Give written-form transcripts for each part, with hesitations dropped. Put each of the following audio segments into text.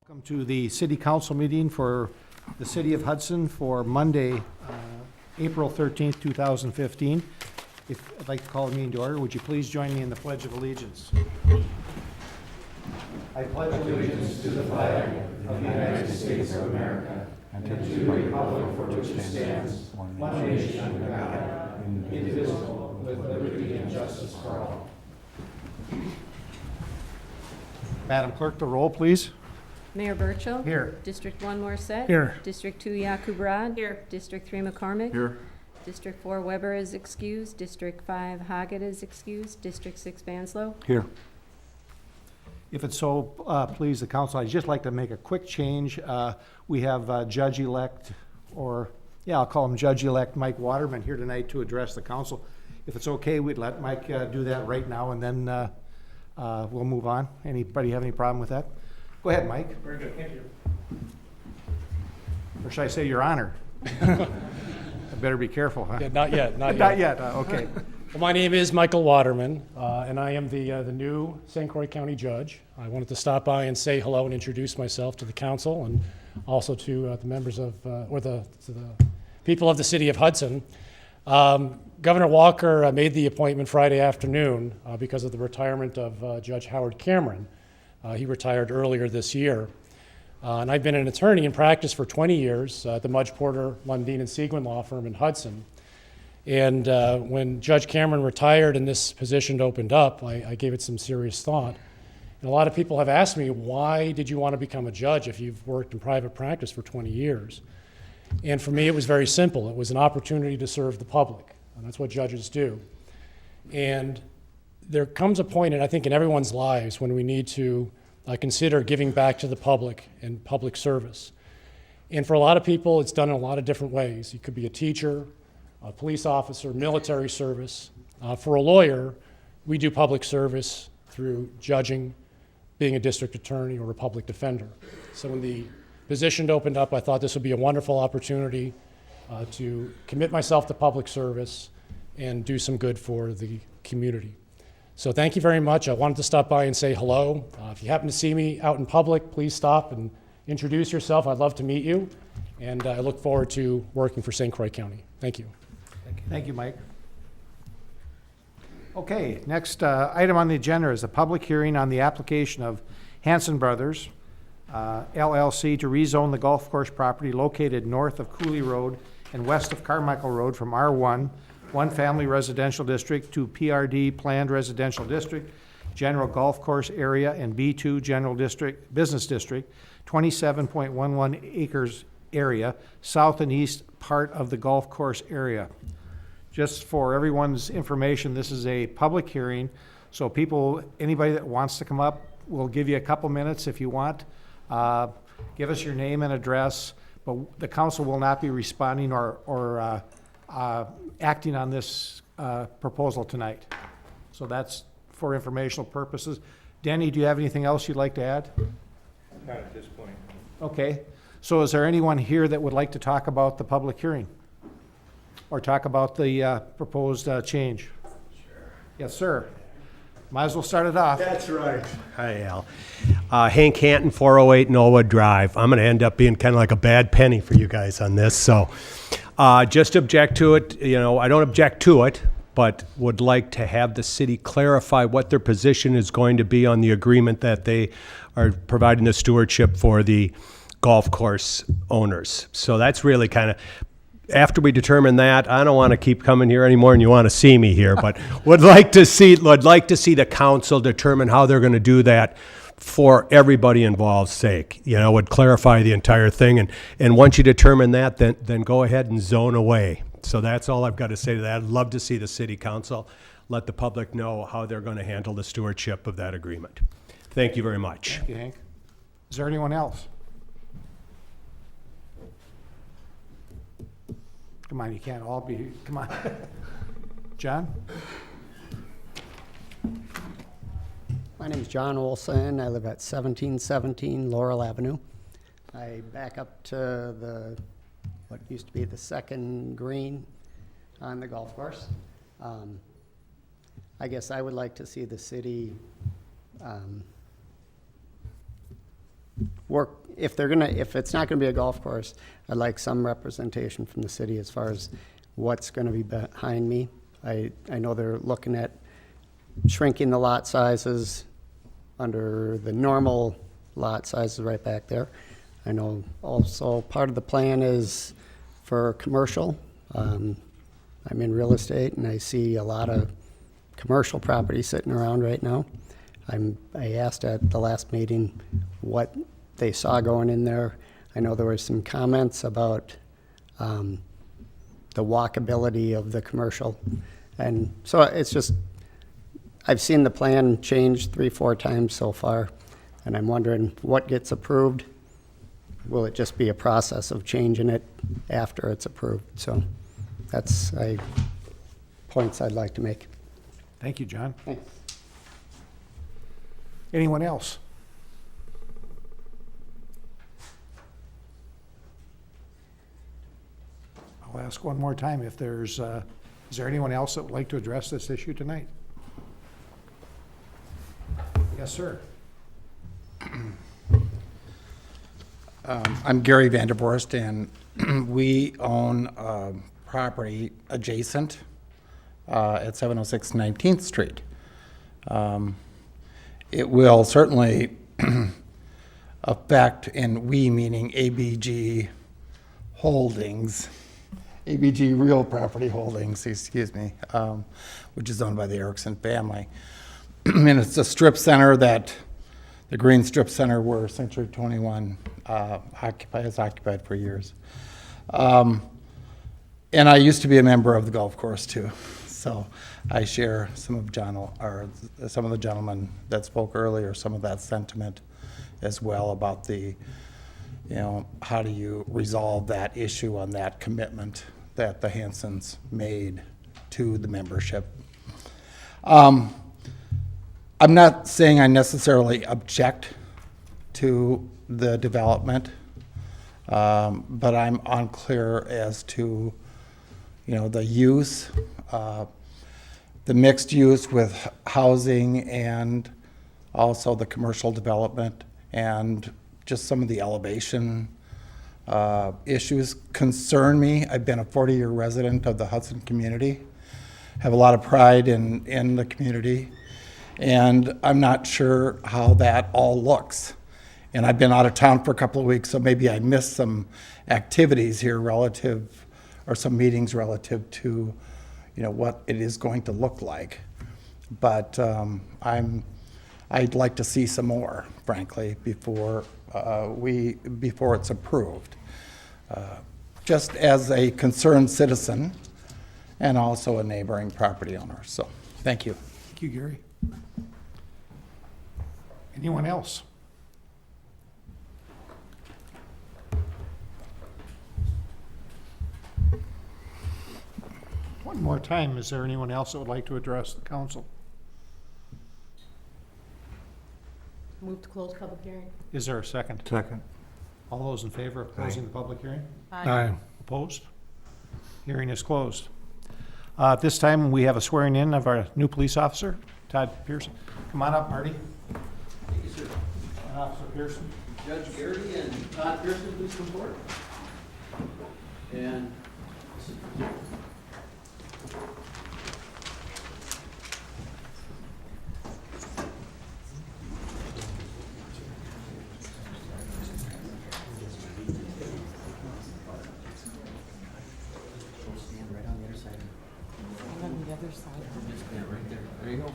Welcome to the City Council meeting for the City of Hudson for Monday, April 13th, 2015. I'd like to call the meeting to order. Would you please join me in the Pledge of Allegiance? I pledge allegiance to the flag of the United States of America and to the republic for which it stands, one nation under God, indivisible, with liberty and justice for all. Madam Clerk, the roll, please. Mayor Burchill. Here. District 1 Morset. Here. District 2 Yakubrad. Here. District 3 McCormick. Here. District 4 Weber is excused. District 5 Hoggett is excused. District 6 Banslow. Here. If it's so please the council, I'd just like to make a quick change. We have Judge-elect, I'll call him Judge-elect Mike Waterman here tonight to address the council. If it's okay, we'd let Mike do that right now, and then we'll move on. Anybody have any problem with that? Go ahead, Mike. Very good, thank you. Or should I say your honor? I better be careful, huh? Yeah, not yet, not yet. Not yet, okay. Well, my name is Michael Waterman, and I am the new St. Croix County Judge. I wanted to stop by and say hello and introduce myself to the council and also to the members of, to the people of the city of Hudson. Governor Walker made the appointment Friday afternoon because of the retirement of Judge Howard Cameron. He retired earlier this year. And I've been an attorney in practice for 20 years at the Mudge Porter, Lundeen, and Seguin law firm in Hudson. And when Judge Cameron retired and this position opened up, I gave it some serious thought. And a lot of people have asked me, why did you want to become a judge if you've worked in private practice for 20 years? And for me, it was very simple. It was an opportunity to serve the public, and that's what judges do. And there comes a point, and I think in everyone's lives, when we need to consider giving back to the public and public service. And for a lot of people, it's done in a lot of different ways. You could be a teacher, a police officer, military service. For a lawyer, we do public service through judging, being a district attorney, or a public defender. So when the position opened up, I thought this would be a wonderful opportunity to commit myself to public service and do some good for the community. So thank you very much. I wanted to stop by and say hello. If you happen to see me out in public, please stop and introduce yourself. I'd love to meet you. And I look forward to working for St. Croix County. Thank you. Thank you, Mike. Okay, next item on the agenda is a public hearing on the application of Hanson Brothers, LLC, to rezone the golf course property located north of Cooley Road and west of Carmichael Road from R1, one family residential district, to PRD planned residential district, general golf course area, and B2 general district, business district, 27.11 acres area, south and east part of the golf course area. Just for everyone's information, this is a public hearing, so anybody that wants to come up, we'll give you a couple minutes if you want. Give us your name and address, but the council will not be responding or acting on this proposal tonight. So that's for informational purposes. Danny, do you have anything else you'd like to add? Not at this point. Okay. So is there anyone here that would like to talk about the public hearing? Or talk about the proposed change? Sure. Yes, sir. Might as well start it off. That's right. Hi, Al. Hank Hanton, 408 Norwood Drive. I'm going to end up being kind of like a bad penny for you guys on this. So just object to it. You know, I don't object to it, but would like to have the city clarify what their position is going to be on the agreement that they are providing the stewardship for the golf course owners. So that's really kind of... After we determine that, I don't want to keep coming here anymore, and you want to see me here, but would like to see the council determine how they're going to do that for everybody involved's sake. You know, would clarify the entire thing, and once you determine that, then go ahead and zone away. So that's all I've got to say to that. I'd love to see the city council let the public know how they're going to handle the stewardship of that agreement. Thank you very much. Thank you, Hank. Is there anyone else? Come on, you can't all be, come on. John? My name is John Olson. I live at 1717 Laurel Avenue. I back up to what used to be the second green on the golf course. I guess I would like to see the city work, if it's not gonna be a golf course, I'd like some representation from the city as far as what's gonna be behind me. I know they're looking at shrinking the lot sizes under the normal lot sizes right back there. I know also part of the plan is for commercial. I'm in real estate and I see a lot of commercial property sitting around right now. I asked at the last meeting what they saw going in there. I know there were some comments about the walkability of the commercial. And so it's just, I've seen the plan change 3-4 times so far, and I'm wondering what gets approved. Will it just be a process of changing it after it's approved? So that's points I'd like to make. Thank you, John. Thanks. Anyone else? I'll ask one more time if there's, is there anyone else that would like to address this issue tonight? Yes, sir. I'm Gary Vanderborst, and we own property adjacent at 706 19th Street. It will certainly affect, and we meaning ABG Holdings, ABG Real Property Holdings, excuse me, which is owned by the Erickson family. And it's a strip center that, the green strip center where Century 21 has occupied for years. And I used to be a member of the golf course too. So I share some of some of the gentlemen that spoke earlier, some of that sentiment as well about the, how do you resolve that issue on that commitment that the Hansons made to the membership. I'm not saying I necessarily object to the development, but I'm unclear as to, the use, the mixed use with housing and also the commercial development, and just some of the elevation issues concern me. I've been a 40-year resident of the Hudson community, have a lot of pride in the community, and I'm not sure how that all looks. And I've been out of town for a couple of weeks, so maybe I missed some activities here relative, or some meetings relative to, what it is going to look like. But I'd like to see some more, frankly, before it's approved. Just as a concerned citizen and also a neighboring property owner. So, thank you. Thank you, Gary. Anyone else? One more time, is there anyone else that would like to address the council? Move to close public hearing. Is there a second? Second. All those in favor of closing the public hearing? Aye. Opposed? Hearing is closed. At this time, we have a swearing in of our new police officer, Todd Pearson. Come on up, Marty. Thank you, sir. Officer Pearson. Judge Garrity and Todd Pearson, please come forward. And this is for you. Stand right on the other side. On the other side. Just stand right there. There you go.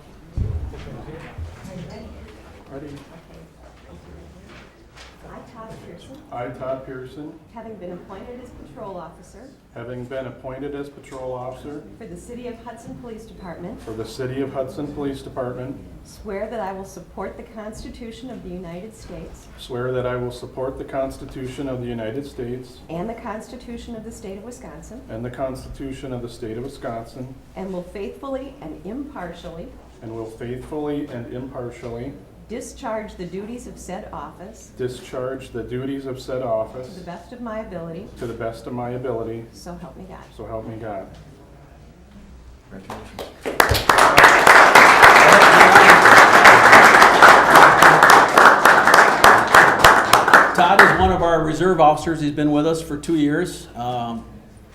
I, Todd Pearson, I, Todd Pearson, having been appointed as patrol officer having been appointed as patrol officer for the City of Hudson Police Department, for the City of Hudson Police Department, swear that I will support the Constitution of the United States swear that I will support the Constitution of the United States and the Constitution of the State of Wisconsin, and the Constitution of the State of Wisconsin, and will faithfully and impartially and will faithfully and impartially discharge the duties of said office discharge the duties of said to the office best of my ability, to the best of my ability, so help me God. so help me God. Congratulations. Todd is one of our reserve officers. He's been with us for 2 years.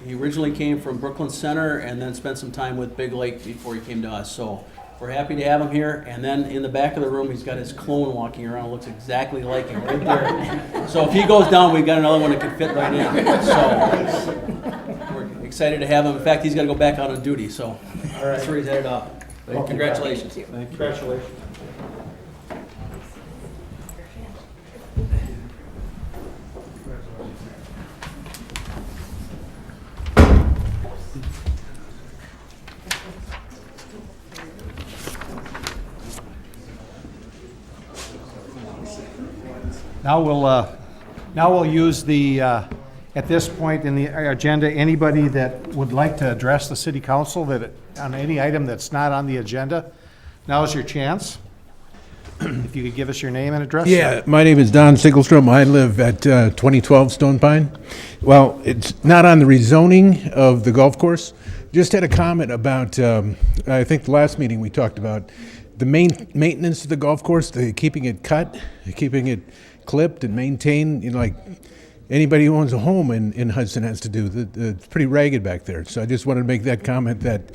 He originally came from Brooklyn Center and then spent some time with Big Lake before he came to us. So we're happy to have him here. And then in the back of the room, he's got his clone walking around. Looks exactly like him right there. So if he goes down, we've got another one that can fit right in. So we're excited to have him. In fact, he's got to go back out on duty. So that's where he's headed off. Congratulations. Congratulations. Now we'll use the, at this point in the agenda, anybody that would like to address the city council on any item that's not on the agenda, now's your chance. If you could give us your name and address. Yeah, my name is Don Siggelstrom. I live at 2012 Stone Pine. Well, it's not on the rezoning of the golf course. Just had a comment about, I think the last meeting we talked about the maintenance of the golf course, keeping it cut, keeping it clipped and maintained, like anybody who owns a home in Hudson has to do. It's pretty ragged back there. So I just wanted to make that comment that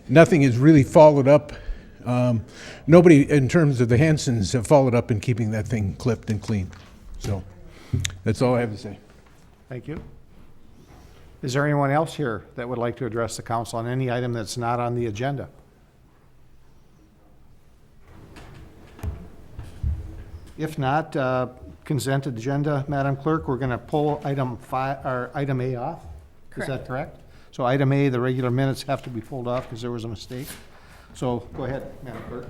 nothing is really followed up. Nobody, in terms of the Hansons, have followed up in keeping that thing clipped and clean. So that's all I have to say. Thank you. Is there anyone else here that would like to address the council on any item that's not on the agenda? If not, consent agenda, Madam Clerk, we're going to pull item A off. Is that correct? So item A, the regular minutes have to be pulled off because there was a mistake. So go ahead, Madam Clerk.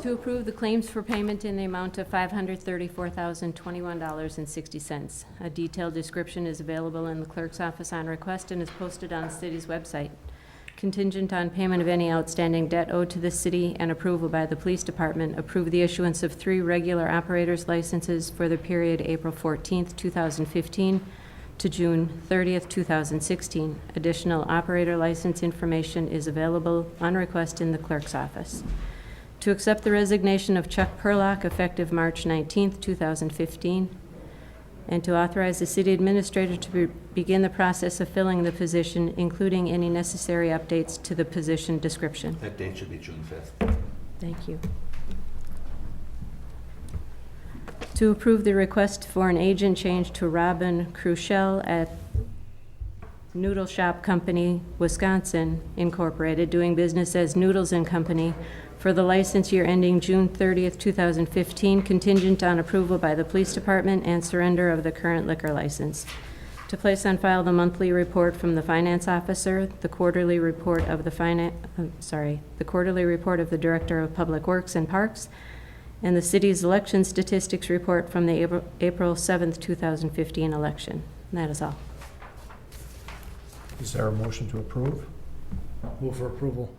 To approve the claims for payment in the amount of $534,021.60. A detailed description is available in the clerk's office on request and is posted on the city's website. Contingent on payment of any outstanding debt owed to the city and approval by the police department, approve the issuance of 3 regular operators licenses for the period April 14th, 2015 to June 30th, 2016. Additional operator license information is available on request in the clerk's office. To accept the resignation of Chuck Perlock effective March 19th, 2015, and to authorize the city administrator to begin the process of filling the position, including any necessary updates to the position description. That date should be June 5th. Thank you. To approve the request for an agent change to Robin Crushell at Noodle Shop Company, Wisconsin, Incorporated, doing business as Noodles and Company, for the license year ending June 30th, 2015, contingent on approval by the police department and surrender of the current liquor license. To place on file the monthly report from the finance officer, the quarterly report of the quarterly report of the Director of Public Works and Parks, and the city's election statistics report from the April 7th, 2015 election. And that is all. Is there a motion to approve? Move for approval.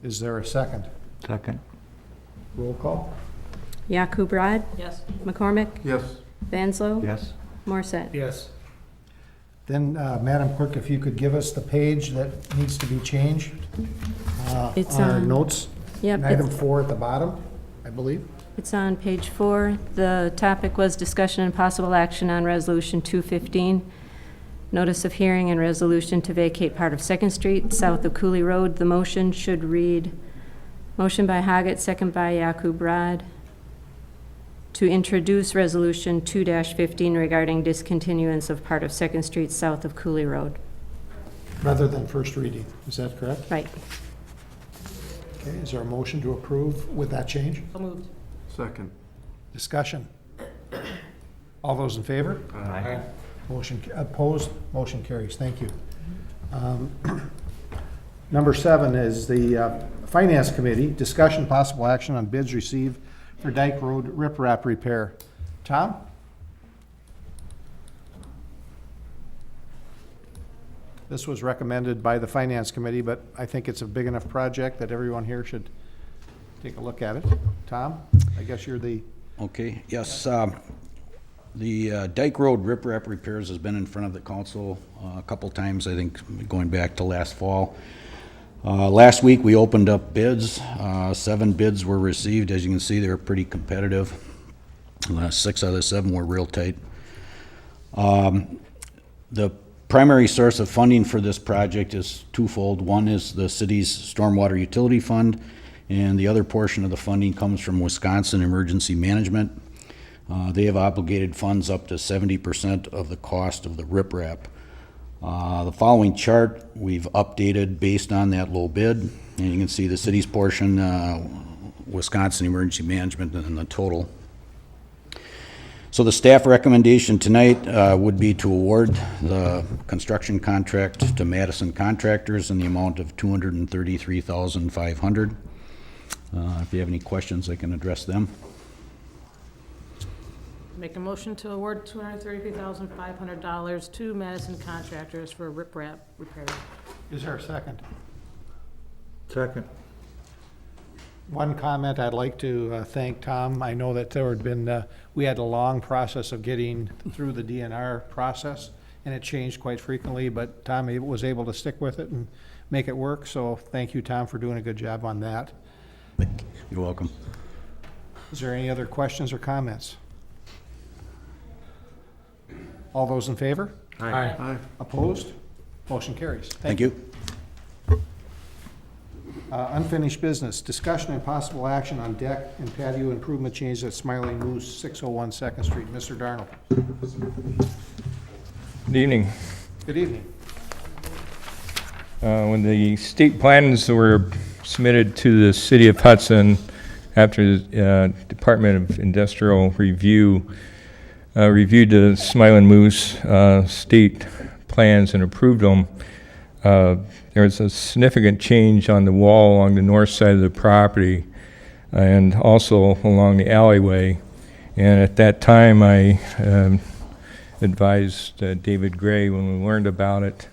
Is there a second? Second. Roll call? Yakub Rod, Yes. McCormick, Yes. Vanslo, Yes. Morset. Yes. Then, Madam Clerk, if you could give us the page that needs to be changed It's on our on- notes. Yep, And item 4 at the bottom, I believe. it's on page 4. The topic was discussion and possible action on Resolution 215, notice of hearing and resolution to vacate part of 2nd Street south of Cooley Road. The motion should read, motion by Haggett, second by Yakub Rod, to introduce Resolution 2-15 regarding discontinuance of part of 2nd Street south of Cooley Road. Rather than first reading, is that correct? Right. Okay, is there a motion to approve with that change? So moved. Second. Discussion. All those in favor? Aye. Motion, opposed, motion carries. Thank you. Number 7 is the Finance Committee, discussion possible action on bids received for Dyke Road riprap repair. Tom? This was recommended by the Finance Committee, but I think it's a big enough project that everyone here should take a look at it. Tom, I guess you're the, Okay, yes, the Dyke Road riprap repairs has been in front of the council a couple times, I think, going back to last fall. Last week, we opened up bids. 7 bids were received. As you can see, they were pretty competitive. 6 out of the 7 were real tight. The primary source of funding for this project is twofold. One is the city's stormwater utility fund, and the other portion of the funding comes from Wisconsin Emergency Management. They have obligated funds up to 70% of the cost of the riprap. The following chart we've updated based on that low bid, and you can see the city's portion, Wisconsin Emergency Management, and the total. So the staff recommendation tonight would be to award the construction contract to Madison Contractors in the amount of $233,500. If you have any questions, I can address them. Make a motion to award $233,500 to Madison Contractors for riprap repair. Is there a second? Second. One comment, I'd like to thank Tom. I know that there had been, we had a long process of getting through the DNR process, and it changed quite frequently, but Tom was able to stick with it and make it work, so thank you, Tom, for doing a good job on that. You're welcome. Is there any other questions or comments? All those in favor? Aye. Opposed? Motion carries. Thank you. Unfinished business, discussion and possible action on deck and patio improvement changes at Smiling Moose, 601 Second Street. Mr. Darnold. Good evening. Good evening. When the state plans were submitted to the city of Hudson after the Department of Industrial Review reviewed the Smiling Moose state plans and approved them, there was a significant change on the wall along the north side of the property and also along the alleyway. And at that time, I advised David Gray, when we learned about it,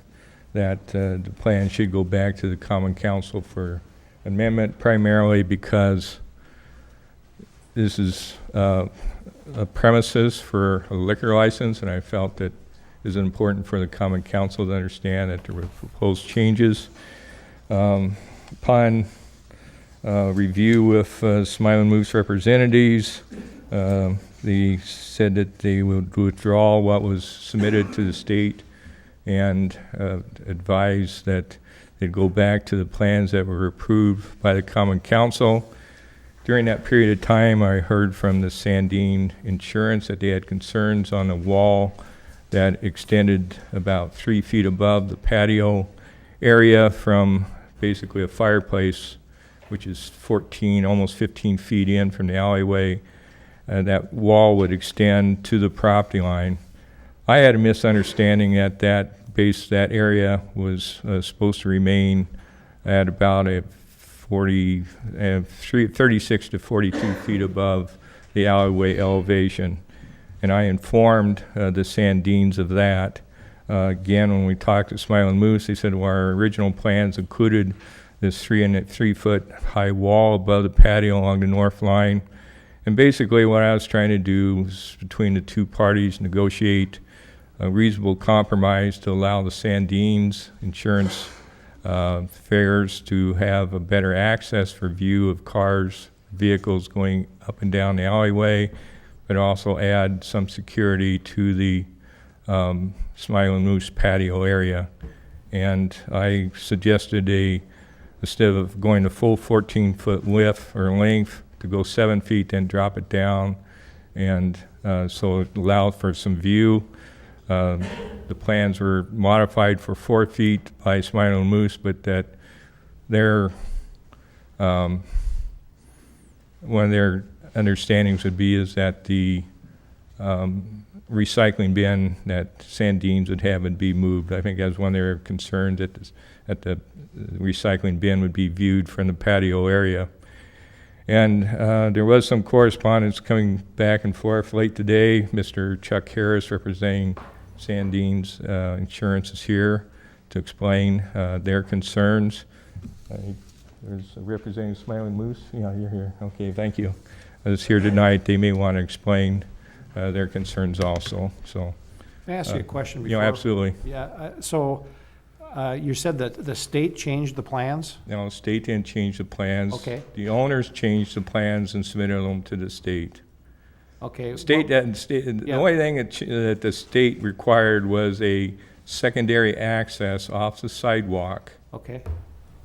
that the plan should go back to the Common Council for amendment, primarily because this is a premises for a liquor license, and I felt that it is important for the Common Council to understand that there were proposed changes. Upon review with Smiling Moose representatives, they said that they would withdraw what was submitted to the state and advise that they'd go back to the plans that were approved by the Common Council. During that period of time, I heard from the Sandine Insurance that they had concerns on the wall that extended about 3 feet above the patio area from basically a fireplace, which is 14, almost 15 feet in from the alleyway. That wall would extend to the property line. I had a misunderstanding that that area was supposed to remain at about a 36 to 42 feet above the alleyway elevation. And I informed the Sandines of that. Again, when we talked to Smiling Moose, they said, well, our original plans included this 3 foot high wall above the patio along the north line. And basically what I was trying to do was, between the two parties, negotiate a reasonable compromise to allow the Sandines Insurance fares to have a better access for view of cars, vehicles going up and down the alleyway, but also add some security to the Smiling Moose patio area. And I suggested instead of going the full 14-foot width or length, to go 7 feet, then drop it down. And so it allowed for some view. The plans were modified for 4 feet by Smiling Moose, but that one of their understandings would be is that the recycling bin that Sandines would have would be moved. I think that was one of their concerns, that the recycling bin would be viewed from the patio area. And there was some correspondence coming back and forth late today. Mr. Chuck Harris, representing Sandines Insurance, is here to explain their concerns. There's a representing Smiling Moose. Yeah, you're here. Okay, thank you. I was here tonight. They may want to explain their concerns also. So, Can I ask you a question before? Absolutely. Yeah, so you said that the state changed the plans? No, the state didn't change the plans. Okay. The owners changed the plans and submitted them to the state. Okay. State, the Yeah. only thing that the state required was a secondary access off the sidewalk Okay,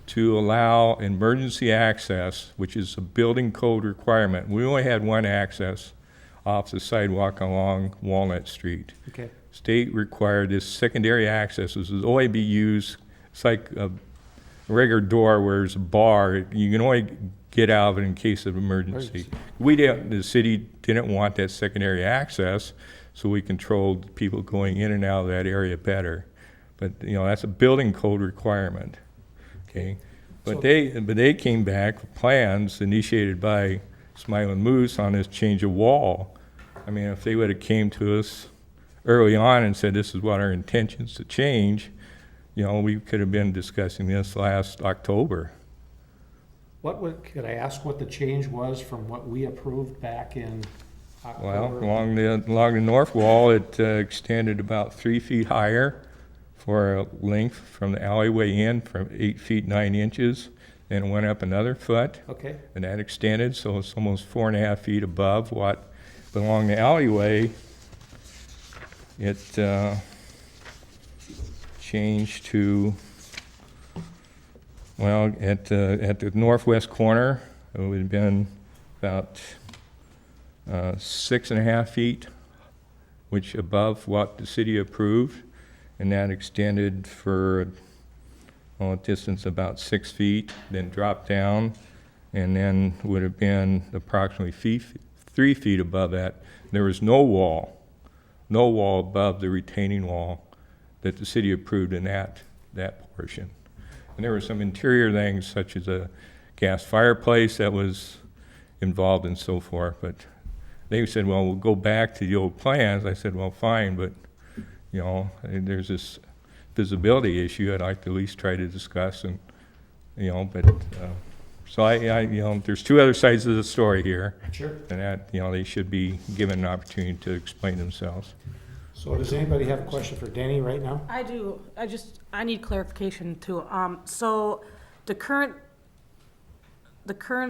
to allow emergency access, which is a building code requirement. We only had one access off the sidewalk along Walnut Street. okay. State required this secondary access. This would only be used, it's like a regular door where there's a bar. You can only get out of it in case of emergency. The city didn't want that secondary access, so we controlled people going in and out of that area better. But, that's a building code requirement, okay? But they came back with plans initiated by Smiling Moose on this change of wall. I mean, if they would have came to us early on and said, this is what our intentions to change, we could have been discussing this last October. Could I ask what the change was from what we approved back in Well, October? along the north wall, it extended about 3 feet higher for a length from the alleyway in from 8 feet 9 inches. Then it went up another foot. Okay, And that extended, so it's almost 4.5 feet above what, but along the alleyway, it changed to, well, at the northwest corner, it would have been about 6.5 feet, which above what the city approved, and that extended for a distance about 6 feet, then dropped down, and then would have been approximately 3 feet above that. There was no wall above the retaining wall that the city approved in that portion. And there were some interior things such as a gas fireplace that was involved and so forth, but they said, well, we'll go back to the old plans. I said, well, fine, but, there's this visibility issue I'd like to at least try to discuss and, so I there's two other sides of the story here. sure. And that, they should be given an opportunity to explain themselves. So does anybody have a question for Denny right now? I do. I need clarification too. So the current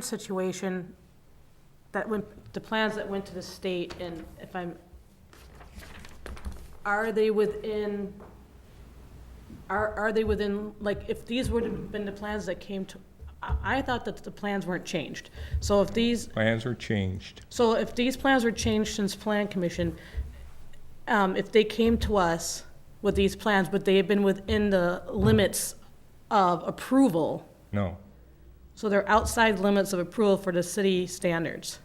situation the plans that went to the state, and are they within, like, if these would have been the plans that came to, I thought that the plans weren't changed. So if these, Plans are changed. so if these plans were changed since Plan Commission, if they came to us with these plans, would they have been within the limits of approval? No. So they're outside limits of approval for the city standards?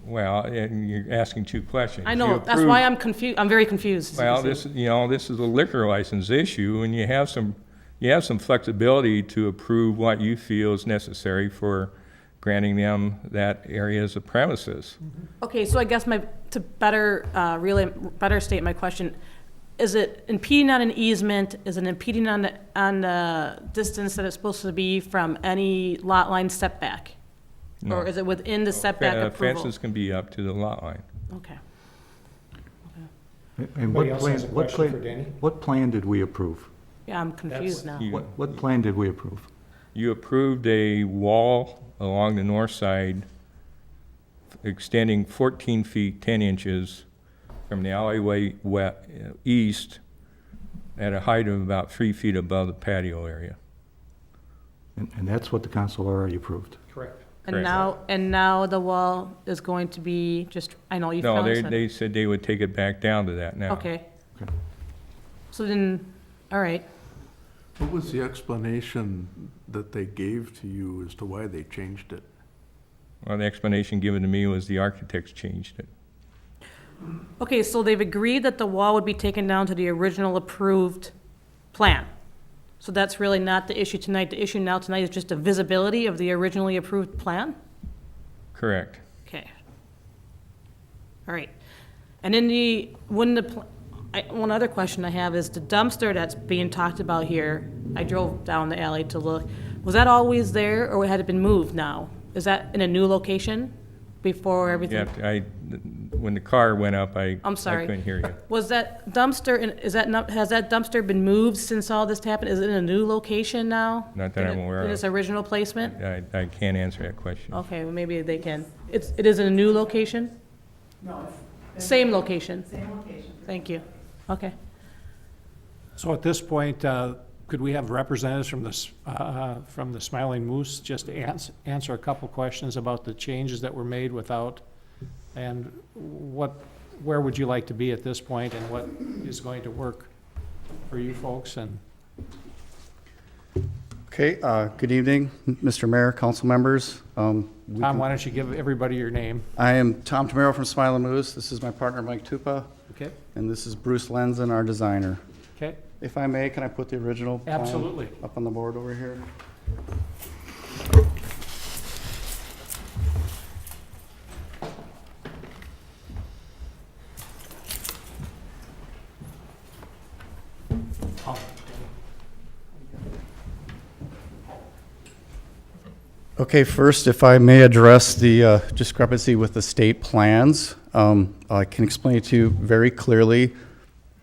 Well, and you're asking two questions. I You know, that's approved- why I'm confused, I'm very confused. Well, this is a liquor license issue, and you have some flexibility to approve what you feel is necessary for granting them that area as a premises. Okay, so I guess to better state my question, is it impeding on an easement? Is it impeding on the distance that it's supposed to be from any lot line setback? No. Or is it within the setback approval? Fences can be up to the lot line. Okay. And Anybody else has a question for Danny? what plan did we approve? Yeah, I'm confused now. What plan did we approve? You approved a wall along the north side extending 14 feet 10 inches from the alleyway east at a height of about 3 feet above the patio area. And that's what the council already approved. Correct. And now the wall is going to be just, I know you No, found this. they said they would take it back down to that now. Okay. Okay. So then, all right. What was the explanation that they gave to you as to why they changed it? Well, the explanation given to me was the architects changed it. Okay, so they've agreed that the wall would be taken down to the original approved plan. So that's really not the issue tonight. The issue now tonight is just the visibility of the originally approved plan? Correct. Okay. All right. And one other question I have is the dumpster that's being talked about here, I drove down the alley to look, was that always there or had it been moved now? Is that in a new location before everything? Yeah, when the car went up, I'm sorry. I couldn't hear you. Was that dumpster, has that dumpster been moved since all this happened? Is it in a new location now? Not that I'm aware In of. its original placement? I can't answer that question. Okay, well, maybe they can. It is in a new location? No. Same location? Same location. Thank you. Okay. So at this point, could we have representatives from the Smiling Moose just to answer a couple questions about the changes that were made without, and where would you like to be at this point, and what is going to work for you folks? And Okay, good evening, Mr. Mayor, council members. Tom, why don't you give everybody your name? I am Tom Tamero from Smiling Moose. This is my partner, Mike Tupa, Okay, and this is Bruce Lenzen, our designer. okay, If I may, can I put the original plan absolutely. up on the board over here? Okay, first, if I may address the discrepancy with the state plans, I can explain it to you very clearly.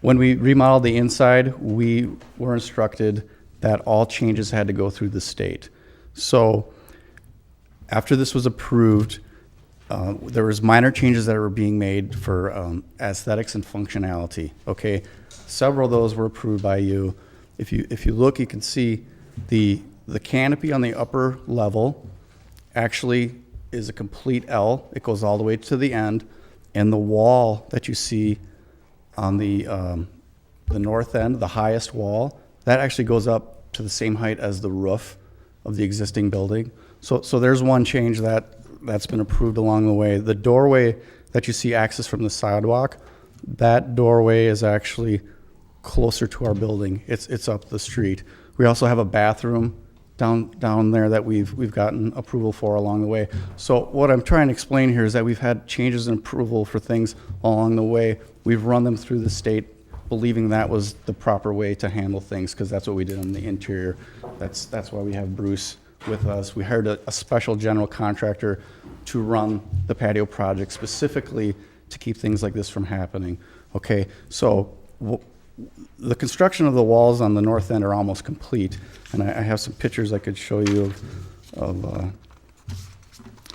When we remodeled the inside, we were instructed that all changes had to go through the state. So after this was approved, there was minor changes that were being made for aesthetics and functionality. Okay, several of those were approved by you. If you look, you can see the canopy on the upper level actually is a complete L. It goes all the way to the end, and the wall that you see on the north end, the highest wall, that actually goes up to the same height as the roof of the existing building. So there's one change that's been approved along the way. The doorway that you see access from the sidewalk, that doorway is actually closer to our building. It's up the street. We also have a bathroom down there that we've gotten approval for along the way. So what I'm trying to explain here is that we've had changes in approval for things along the way. We've run them through the state, believing that was the proper way to handle things, because that's what we did on the interior. That's why we have Bruce with us. We hired a special general contractor to run the patio project specifically to keep things like this from happening. Okay, so the construction of the walls on the north end are almost complete, and I have some pictures I could show you of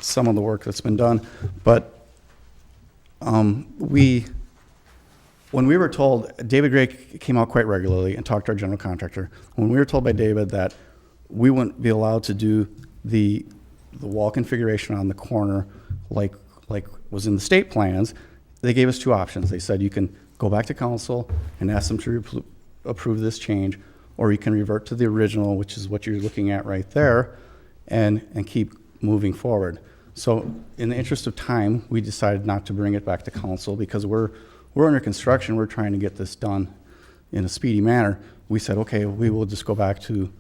some of the work that's been done. But when we were told, David Gray came out quite regularly and talked to our general contractor. When we were told by David that we wouldn't be allowed to do the wall configuration on the corner like was in the state plans, they gave us two options. They said you can go back to council and ask them to approve this change, or you can revert to the original, which is what you're looking at right there, and keep moving forward. So in the interest of time, we decided not to bring it back to council because we're under construction. We're trying to get this done in a speedy manner. We said, okay, we will just go back to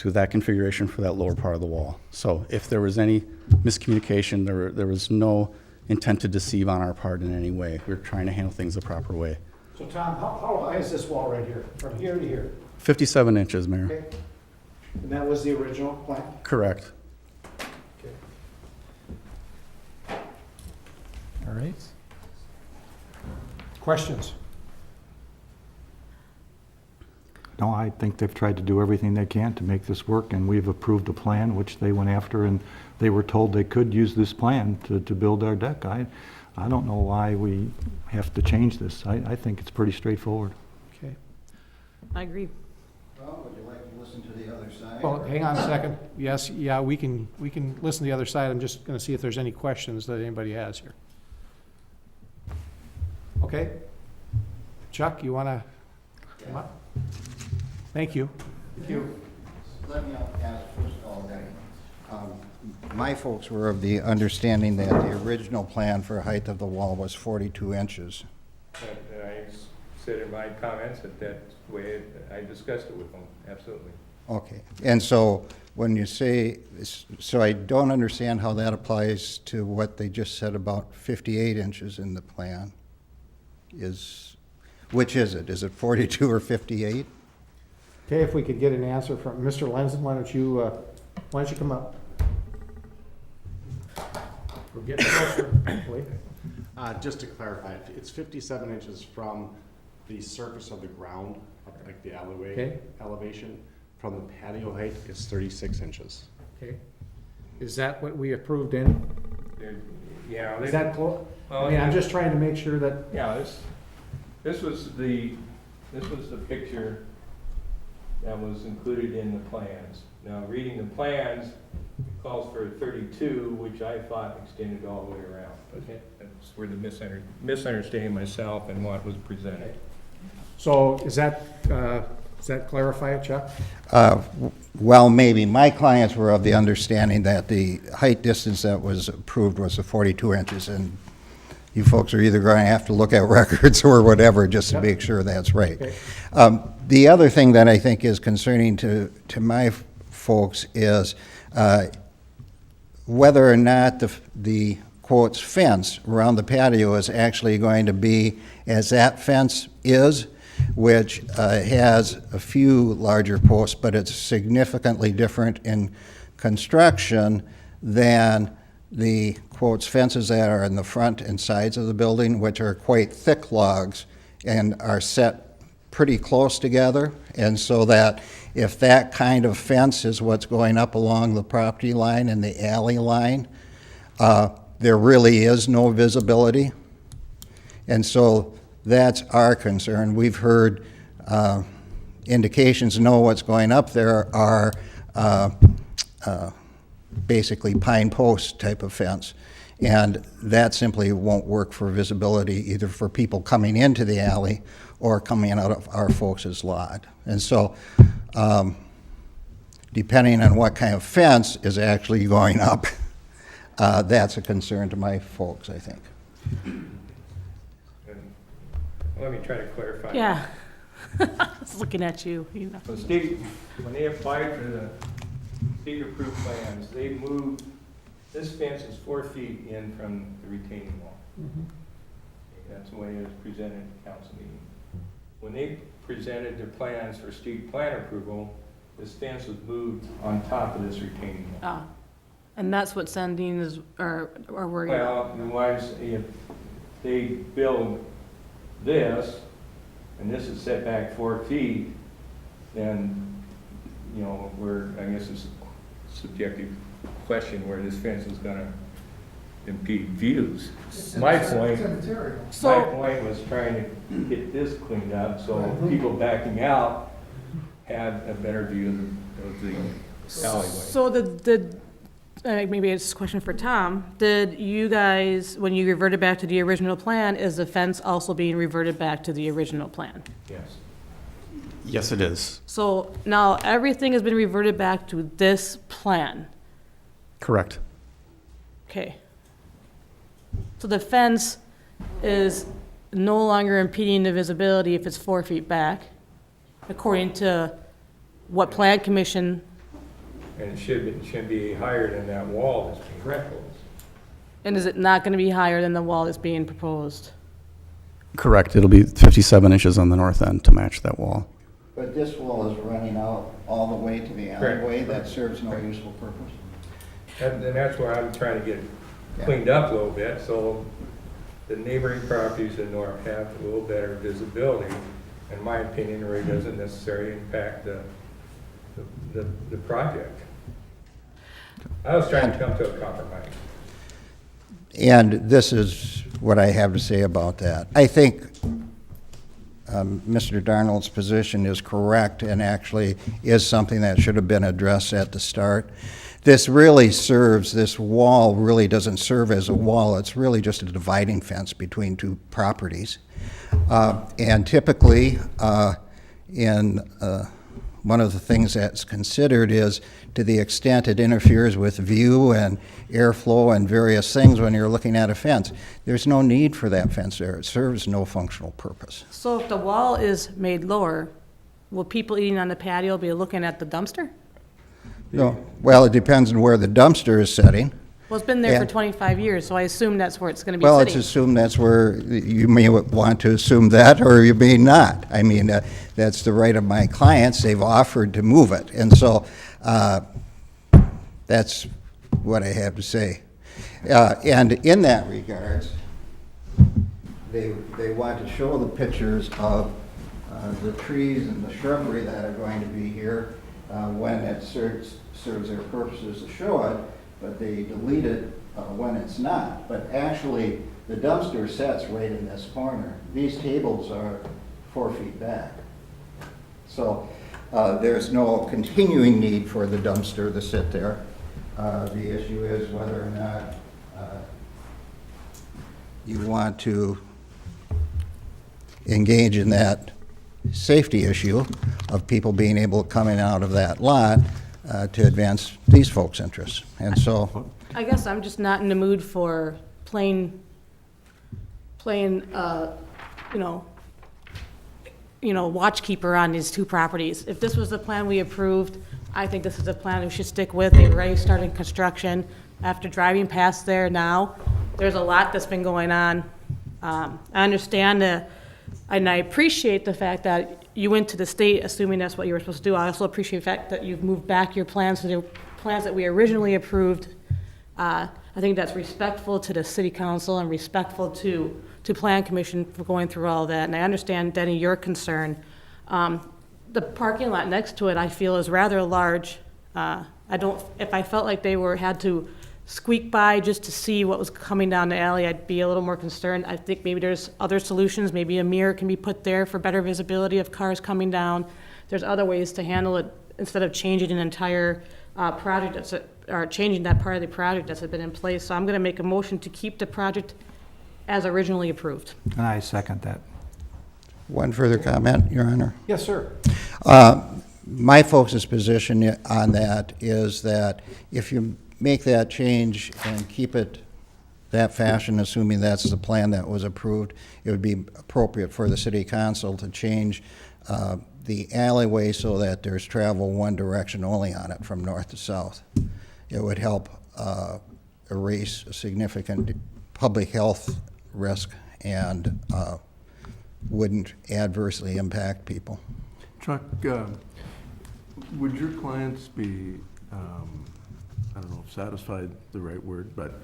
that configuration for that lower part of the wall. So if there was any miscommunication, there was no intent to deceive on our part in any way. We're trying to handle things the proper way. So Tom, how high is this wall right here, from here to here? 57 inches, Mayor. Okay. And that was the original plan? Correct. Okay. All right. Questions? No, I think they've tried to do everything they can to make this work, and we've approved a plan, which they went after, and they were told they could use this plan to build our deck. I don't know why we have to change this. I think it's pretty straightforward. Okay. I agree. Well, would you like to listen to the other side? Well, hang on a second. Yes, yeah, we can listen to the other side. I'm just going to see if there's any questions that anybody has here. Okay. Chuck, you want to come up? Thank you. Thank you. Let me ask first of all that my folks were of the understanding that the original plan for height of the wall was 42 inches. And I said in my comments that that's the way I discussed it with them, absolutely. Okay, and so when you say, so I don't understand how that applies to what they just said about 58 inches in the plan. Which is it? Is it 42 or 58? Okay, if we could get an answer from Mr. Lenzen, why don't you come up? We're getting closer, hopefully. Just to clarify, it's 57 inches from the surface of the ground, up like the alleyway elevation. From the patio height is 36 inches. Okay. Is that what we approved in? Yeah. Is that, I Well, mean, I'm just trying to make sure that, Yeah, this was the picture that was included in the plans. Now, reading the plans, it calls for 32, which I thought extended all the way around. But that's where the misunderstanding myself and what was presented. so does that clarify it, Chuck? Well, maybe. My clients were of the understanding that the height distance that was approved was the 42 inches, and you folks are either going to have to look at records or whatever just to make sure that's right. Okay. The other thing that I think is concerning to my folks is whether or not the quotes fence around the patio is actually going to be as that fence is, which has a few larger posts, but it's significantly different in construction than the quotes fences that are in the front and sides of the building, which are quite thick logs and are set pretty close together. And so that if that kind of fence is what's going up along the property line and the alley line, there really is no visibility. And so that's our concern. We've heard indications, no, what's going up there are basically pine post type of fence. And that simply won't work for visibility, either for people coming into the alley or coming out of our folks' lot. And so, depending on what kind of fence is actually going up, that's a concern to my folks, I think. Let me try to clarify. Yeah. I was looking at you. So Steve, when they applied for the state-approved plans, they moved, this fence is 4 feet in from the retaining wall. That's the way it was presented at the council meeting. When they presented their plans for state plan approval, this fence was moved on top of this retaining wall. Oh. And that's what Sandine is, are worried about. Well, the ones, if they build this, and this is set back 4 feet, then, you know, I guess it's a subjective question where this fence is gonna impede views. My point was trying to get this cleaned up so people backing out had a better view of the alleyway. So maybe it's a question for Tom. Did you guys, when you reverted back to the original plan, is the fence also being reverted back to the original plan? Yes. Yes, it is. So now everything has been reverted back to this plan. Correct. Okay. So the fence is no longer impeding the visibility if it's 4 feet back, according to what Plan Commission. And it should be higher than that wall that's being proposed. And is it not going to be higher than the wall that's being proposed? Correct. It'll be 57 inches on the north end to match that wall. But this wall is running out all the way to the alleyway. That serves no useful purpose. And that's where I'm trying to get cleaned up a little bit, so the neighboring properties in north have a little better visibility. In my opinion, it really doesn't necessarily impact the project. I was trying to come to a compromise. And this is what I have to say about that. I think Mr. Darnold's position is correct and actually is something that should have been addressed at the start. This wall really doesn't serve as a wall. It's really just a dividing fence between two properties. And typically, one of the things that's considered is to the extent it interferes with view and airflow and various things when you're looking at a fence. There's no need for that fence there. It serves no functional purpose. So if the wall is made lower, will people eating on the patio be looking at the dumpster? No. Well, it depends on where the dumpster is sitting. Well, it's been there for 25 years, so I assume that's where it's going to be Well, sitting. it's assumed that's where, you may want to assume that, or you may not. I mean, that's the right of my clients. They've offered to move it. And so that's what I have to say. And in that regards, they want to show the pictures of the trees and the shrubbery that are going to be here when it serves their purposes to show it, but they deleted when it's not. But actually, the dumpster sits right in this corner. These tables are 4 feet back. So there's no continuing need for the dumpster to sit there. The issue is whether or not you want to engage in that safety issue of people being able to come in and out of that lot to advance these folks' interests. And so, I guess I'm just not in the mood for plain, watchkeeper on these two properties. If this was the plan we approved, I think this is a plan we should stick with. They've already started construction. After driving past there now, there's a lot that's been going on. I understand and I appreciate the fact that you went to the state assuming that's what you were supposed to do. I also appreciate the fact that you've moved back your plans to the plans that we originally approved. I think that's respectful to the city council and respectful to Plan Commission for going through all of that. And I understand, Denny, your concern. The parking lot next to it, I feel, is rather large. If I felt like they had to squeak by just to see what was coming down the alley, I'd be a little more concerned. I think maybe there's other solutions. Maybe a mirror can be put there for better visibility of cars coming down. There's other ways to handle it instead of changing an entire project or changing that part of the project that's been in place. So I'm going to make a motion to keep the project as originally approved. And I second that. one further comment, Your Honor. Yes, sir. My folks' position on that is that if you make that change and keep it that fashion, assuming that's the plan that was approved, it would be appropriate for the city council to change the alleyway so that there's travel one direction only on it from north to south. It would help erase a significant public health risk and wouldn't adversely impact people. Chuck, would your clients be, I don't know if satisfied the right word, but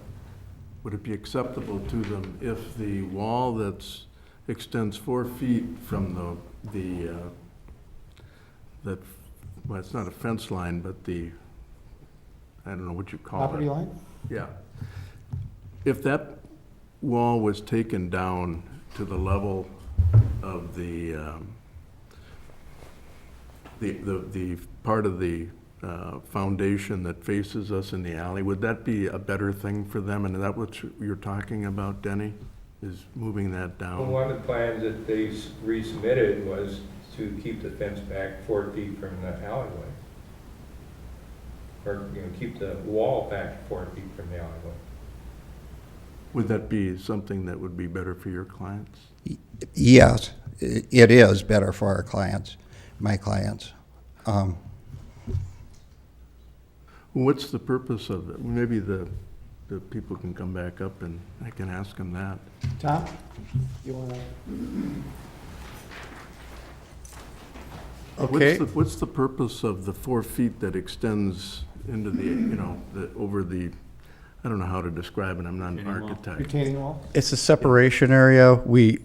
would it be acceptable to them if the wall that's extends 4 feet from well, it's not a fence line, but I don't know what you call it. Property line? Yeah. If that wall was taken down to the level of the part of the foundation that faces us in the alley, would that be a better thing for them? And is that what you're talking about, Denny, is moving that down? Well, one of the plans that they resubmitted was to keep the fence back 4 feet from the alleyway. Or, keep the wall back 4 feet from the alleyway. Would that be something that would be better for your clients? Yes, it is better for our clients, my clients. What's the purpose of it? Maybe the people can come back up and I can ask them that. Tom, you want to? Okay. What's the purpose of the 4 feet that extends into over the, I don't know how to describe it, I'm not an architect. Retaining wall? It's a separation area. We'll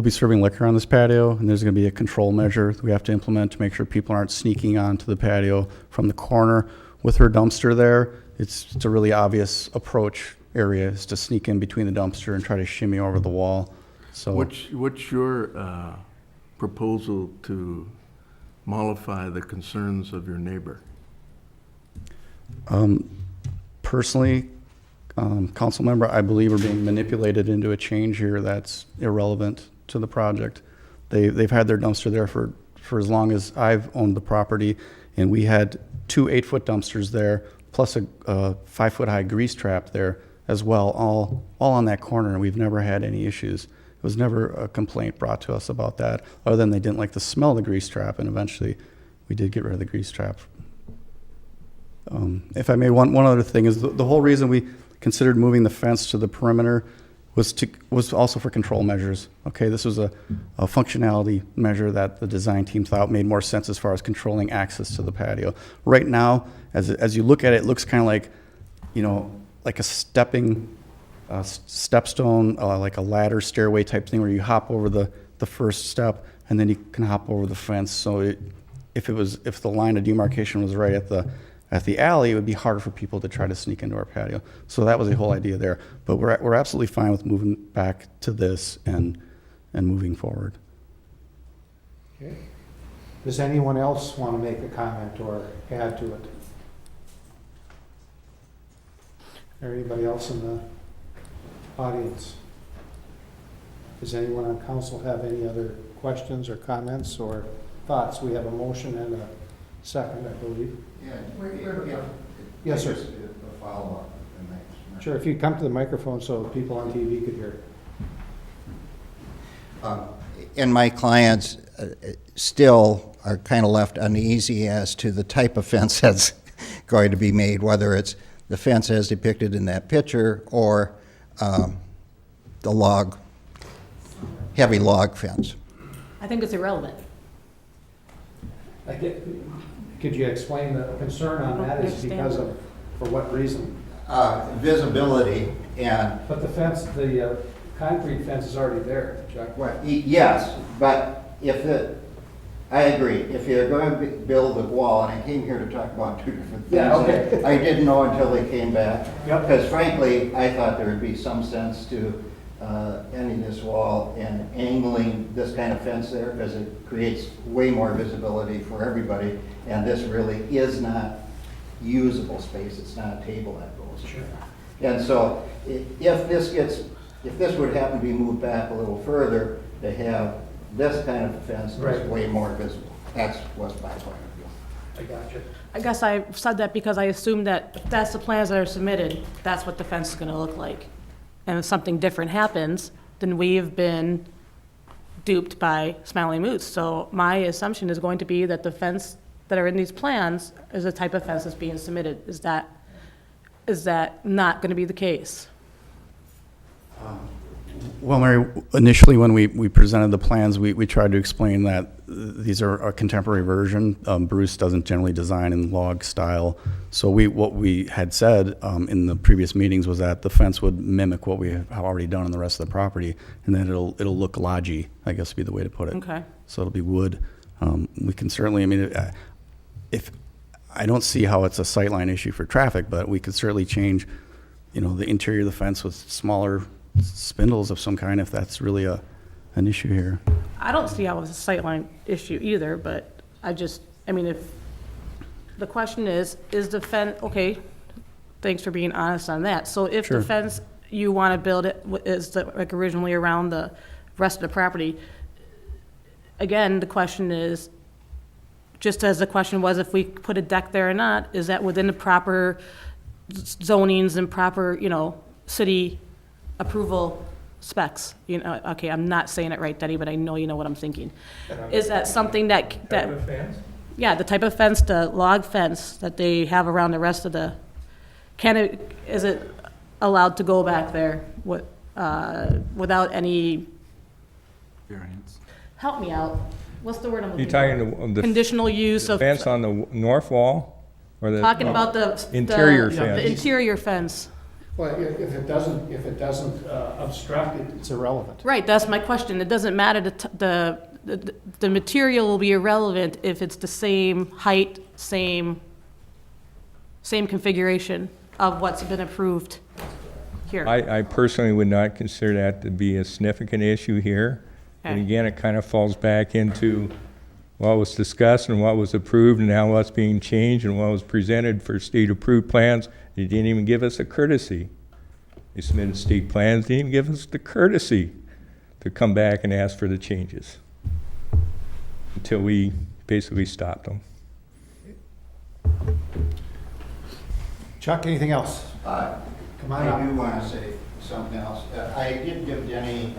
be serving liquor on this patio, and there's going to be a control measure that we have to implement to make sure people aren't sneaking onto the patio from the corner. With her dumpster there, it's a really obvious approach area, is to sneak in between the dumpster and try to shimmy over the wall. So What's your proposal to mollify the concerns of your neighbor? Personally, council member, I believe we're being manipulated into a change here that's irrelevant to the project. They've had their dumpster there for as long as I've owned the property, and we had 2 8-foot dumpsters there, plus a 5-foot high grease trap there as well, all on that corner, and we've never had any issues. It was never a complaint brought to us about that, other than they didn't like the smell of the grease trap, and eventually we did get rid of the grease trap. If I may, one other thing is the whole reason we considered moving the fence to the perimeter was also for control measures. Okay, this was a functionality measure that the design team thought made more sense as far as controlling access to the patio. Right now, as you look at it, it looks kind of like, like a stepping stepstone, like a ladder stairway type thing where you hop over the first step and then you can hop over the fence. So if the line of demarcation was right at at the alley, it would be harder for people to try to sneak into our patio. So that was the whole idea there. But we're absolutely fine with moving back to this and moving forward. Okay. Does anyone else want to make a comment or add to it? Or anybody else in the audience? Does anyone on council have any other questions or comments or thoughts? We have a motion and a second, I believe. Yes, sir. A follow-up. Sure, if you come to the microphone so people on TV could hear. And my clients still are kind of left uneasy as to the type of fence that's going to be made, whether it's the fence as depicted in that picture or the heavy log fence. I think it's irrelevant. Could you explain the concern on that is because of, for what reason? Visibility and... But the fence, the concrete fence is already there, Chuck. Well, yes, but I agree. If you're going to build a wall, and I came here to talk about two different things. Yeah, okay. I didn't know until they came back. Yep. Because frankly, I thought there would be some sense to ending this wall and angling this kind of fence there, because it creates way more visibility for everybody. And this really is not usable space. It's not a table that goes. Sure. And so if this would happen to be moved back a little further, to have this kind of fence that's way more visible. That's what's my point of view. I got you. I guess I said that because I assumed that if that's the plans that are submitted, that's what the fence is gonna look like. And if something different happens, then we've been duped by Smiling Moose. So my assumption is going to be that the fence that are in these plans is the type of fence that's being submitted. Is that not gonna be the case? Well, Mary, initially when we presented the plans, we tried to explain that these are a contemporary version. Bruce doesn't generally design in log style. So what we had said in the previous meetings was that the fence would mimic what we have already done on the rest of the property, and then it'll look lodgy, I guess would be the way to put it. Okay. So it'll be wood. We can certainly, I mean, if I don't see how it's a sightline issue for traffic, but we could certainly change, the interior of the fence with smaller spindles of some kind if that's really an issue here. I don't see how it's a sightline issue either, but if the question is the fence, okay, thanks for being honest on that. So if Sure. the fence, you want to build it is like originally around the rest of the property, again, the question is, just as the question was if we put a deck there or not, is that within the proper zonings and proper, city approval specs? Okay, I'm not saying it right, Denny, but I know you know what I'm thinking. Is that something that yeah, the type of fence, the log fence that they have around the rest of the, is it allowed to go back there without any Variance. help me out? What's the word I'm You're looking talking for? the Conditional use of. fence on the north wall? Or the Talking about the. interior the fence? interior fence. Well, if it doesn't obstruct it, it's irrelevant. Right, that's my question. It doesn't matter, the material will be irrelevant if it's the same height, same configuration of what's been approved here. I personally would not consider that to be a significant issue here. And Okay. again, it kind of falls back into what was discussed and what was approved and now what's being changed and what was presented for state-approved plans. They didn't even give us a courtesy. They submitted state plans, didn't even give us the courtesy to come back and ask for the changes until we basically stopped them. Chuck, anything else? Come on up. I do want to say something else. I did give Denny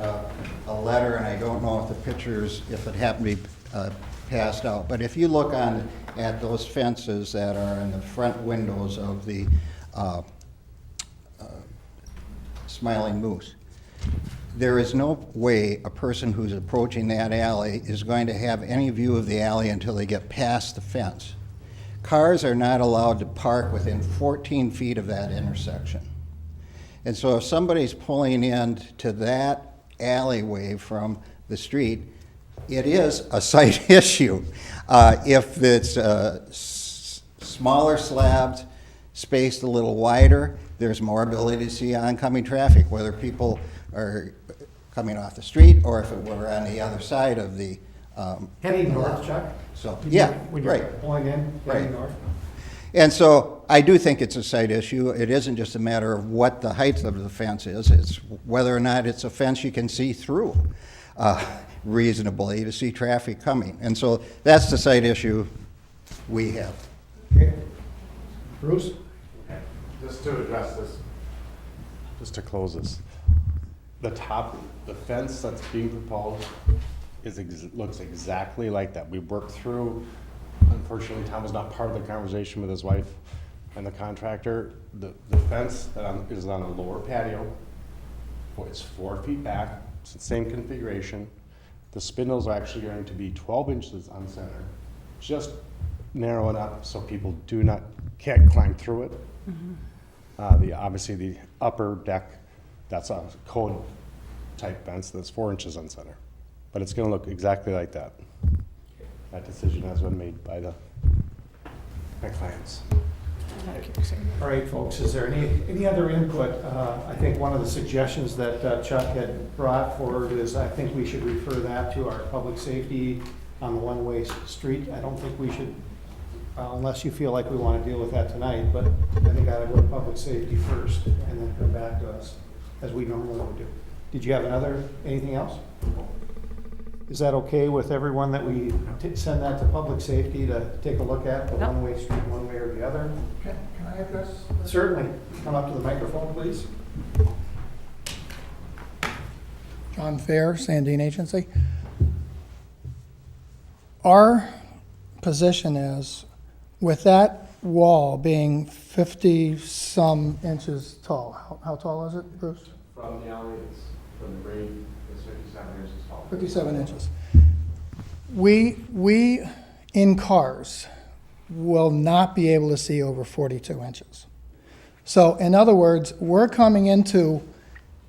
a letter, and I don't know if the pictures, if it happened to be passed out, but if you look at those fences that are in the front windows of the Smiling Moose, there is no way a person who's approaching that alley is going to have any view of the alley until they get past the fence. Cars are not allowed to park within 14 feet of that intersection. And so if somebody's pulling in to that alleyway from the street, it is a site issue. If it's smaller slabs, spaced a little wider, there's more ability to see oncoming traffic, whether people are coming off the street or if it were on the other side of the. Heading north, Chuck? So, When yeah, you're- When you're right. pulling in, heading Right. north? And so I do think it's a site issue. It isn't just a matter of what the height of the fence is, it's whether or not it's a fence you can see through reasonably to see traffic coming. And so that's the site issue we have. Okay. Bruce? Just to address this, just to close this, the fence that's being proposed looks exactly like that. We worked through, unfortunately, Tom was not part of the conversation with his wife and the contractor. The fence that is on a lower patio, it's 4 feet back, it's the same configuration. The spindles are actually going to be 12 inches on center, just narrow enough so people can't climb through it. Obviously the upper deck, that's a cone type fence that's 4 inches on center, but it's going to look exactly like that. That decision has been made by my clients. All right, folks, is there any other input? I think one of the suggestions that Chuck had brought forward is I think we should refer that to our public safety on the one-way street. I don't think we should, unless you feel like we want to deal with that tonight, but I think I would go to public safety first and then come back to us as we normally would do. Did you have anything else? Is that okay with everyone that we send that to public safety to take a look at, the one-way street, one way or the other? Can I address? Certainly. Come up to the microphone, please. John Fair, Sandine Agency. Our position is, with that wall being 50-some inches tall, how tall is it, Bruce? From the alley, from the grade, it's 57 inches tall. 57 inches. We in cars will not be able to see over 42 inches. So in other words, we're coming into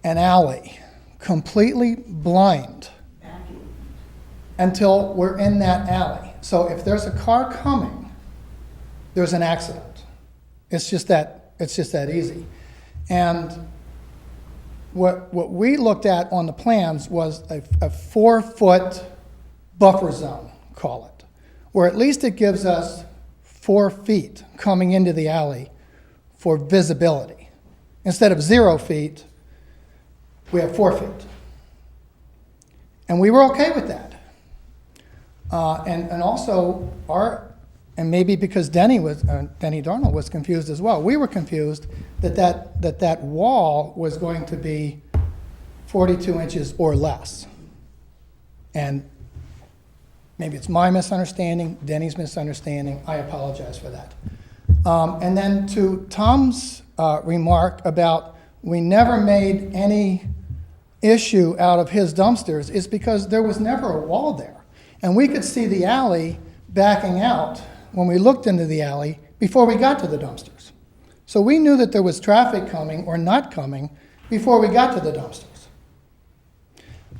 an alley completely blind until we're in that alley. So if there's a car coming, there's an accident. It's just that easy. And what we looked at on the plans was a 4-foot buffer zone, call it, where at least it gives us 4 feet coming into the alley for visibility. Instead of 0 feet, we have 4 feet. And we were okay with that. And also, and maybe because Denny Darnold was confused as well, we were confused that wall was going to be 42 inches or less. And maybe it's my misunderstanding, Denny's misunderstanding, I apologize for that. And then to Tom's remark about we never made any issue out of his dumpsters is because there was never a wall there. And we could see the alley backing out when we looked into the alley before we got to the dumpsters. So we knew that there was traffic coming or not coming before we got to the dumpsters.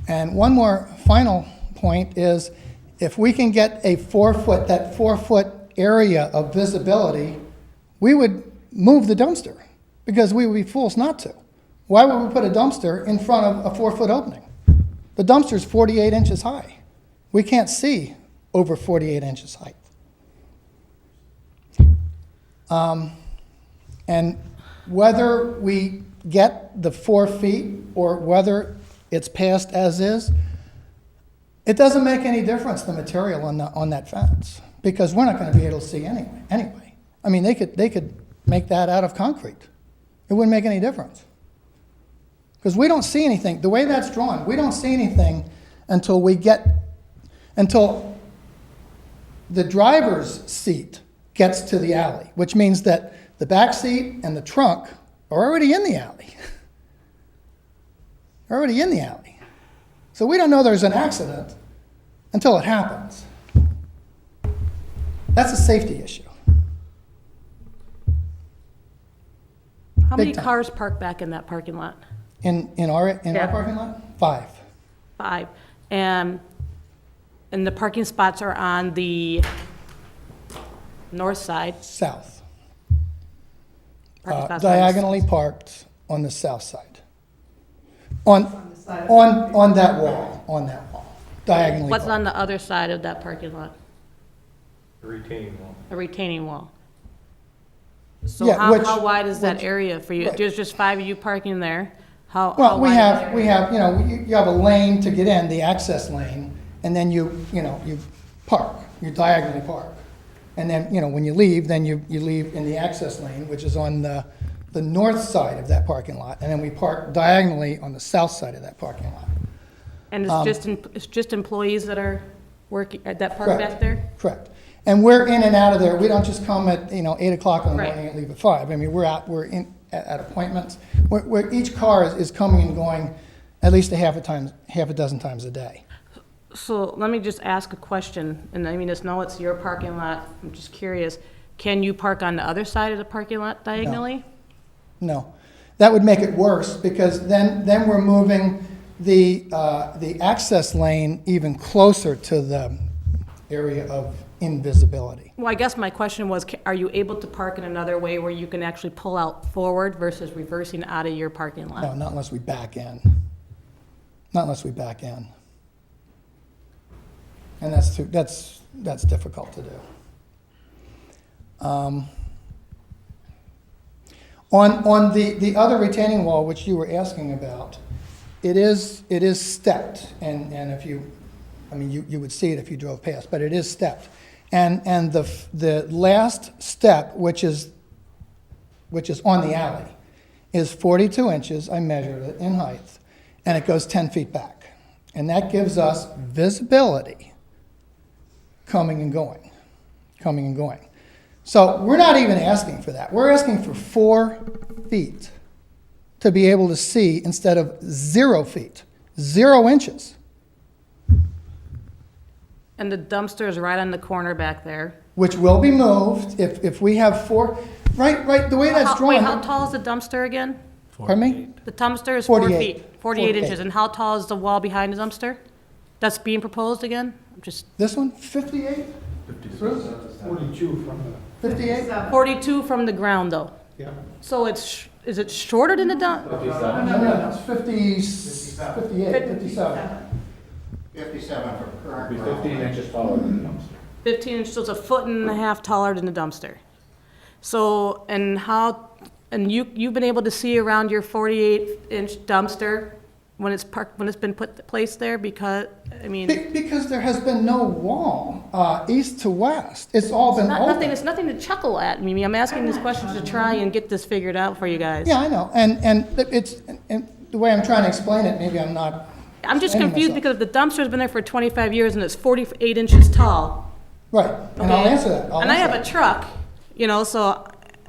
And one more final point is if we can get that 4-foot area of visibility, we would move the dumpster because we would be fools not to. Why would we put a dumpster in front of a 4-foot opening? The dumpster's 48 inches high. We can't see over 48 inches height. And whether we get the 4 feet or whether it's passed as is, it doesn't make any difference, the material on that fence, because we're not going to be able to see anyway. I mean, they could make that out of concrete. It wouldn't make any difference. Because we don't see anything. The way that's drawn, we don't see anything until the driver's seat gets to the alley, which means that the back seat and the trunk are already in the alley. They're already in the alley. So we don't know there's an accident until it happens. That's a safety issue. How Big many time. cars park back in that parking lot? In our parking lot? 5. 5. And the parking spots are on the North side? South. Parking spots on the Diagonally parked on the south side. On that wall, diagonally What's parked. on the other side of that parking lot? The retaining wall. A retaining wall. So Yeah, how wide is that which- area for you? right. There's just 5 of you parking there? How Well, we wide is have, that we area? have, you have a lane to get in, the access lane, and then you park, you diagonally park. And then, when you leave, then you leave in the access lane, which is on the north side of that parking lot. And then we park diagonally on the south side of that parking lot. And it's just employees that are working, that park Correct. back there? Correct. And we're in and out of there. We don't just come at, 8 o'clock in the Right. morning and leave at 5. I mean, we're in at appointments. Where each car is coming and going at least a half a dozen times a day. So let me just ask a question, and I mean, it's your parking lot, I'm just curious. Can you park on the other side of the parking lot diagonally? No. That would make it worse, because then we're moving the access lane even closer to the area of invisibility. Well, I guess my question was, are you able to park in another way where you can actually pull out forward versus reversing out of your parking lot? No, not unless we back in. Not unless we back in. And that's difficult to do. On the other retaining wall, which you were asking about, it is stepped, and if you would see it if you drove past, but it is stepped. And the last step, which is on the alley, is 42 inches, I measured it in height, and it goes 10 feet back. And that gives us visibility coming and going. So we're not even asking for that. We're asking for 4 feet to be able to see instead of 0 feet, 0 inches. And the dumpster is right on the corner back there. Which will be moved if we have 4, right, the way that's drawn. Wait, how tall is the dumpster again? Pardon me? The dumpster is 4 48. feet, 48 inches. 48. And how tall is the wall behind the dumpster? That's being proposed again? I'm just, This one, 58? 42 from the... 58? 42 from the ground, though. Yeah. So is it shorter than the dump? No, it's 58, 57. 57 for current. 15 inches taller than the dumpster. 15 inches, so it's a 1.5 feet taller than the dumpster. So, and you've been able to see around your 48-inch dumpster when it's been placed there, because, I mean... Because there has been no wall, east to west. It's all been open. It's nothing to chuckle at, Mimi. I'm asking these questions to try and get this figured out for you guys. Yeah, I know, and the way I'm trying to explain it, maybe I'm not... I'm just explaining confused myself. because the dumpster's been there for 25 years and it's 48 inches tall. Right, and I'll Okay? answer that. And I have a truck, so...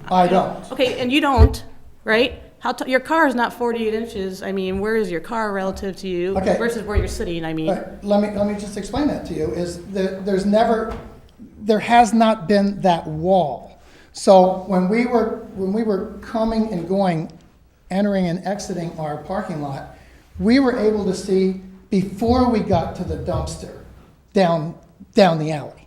I don't. Okay, and you don't, right? Your car is not 48 inches. I mean, where is your car relative to you Okay. versus where you're sitting, I mean? Right, let me just explain that to you, is there has not been that wall. So when we were coming and going, entering and exiting our parking lot, we were able to see before we got to the dumpster down the alley.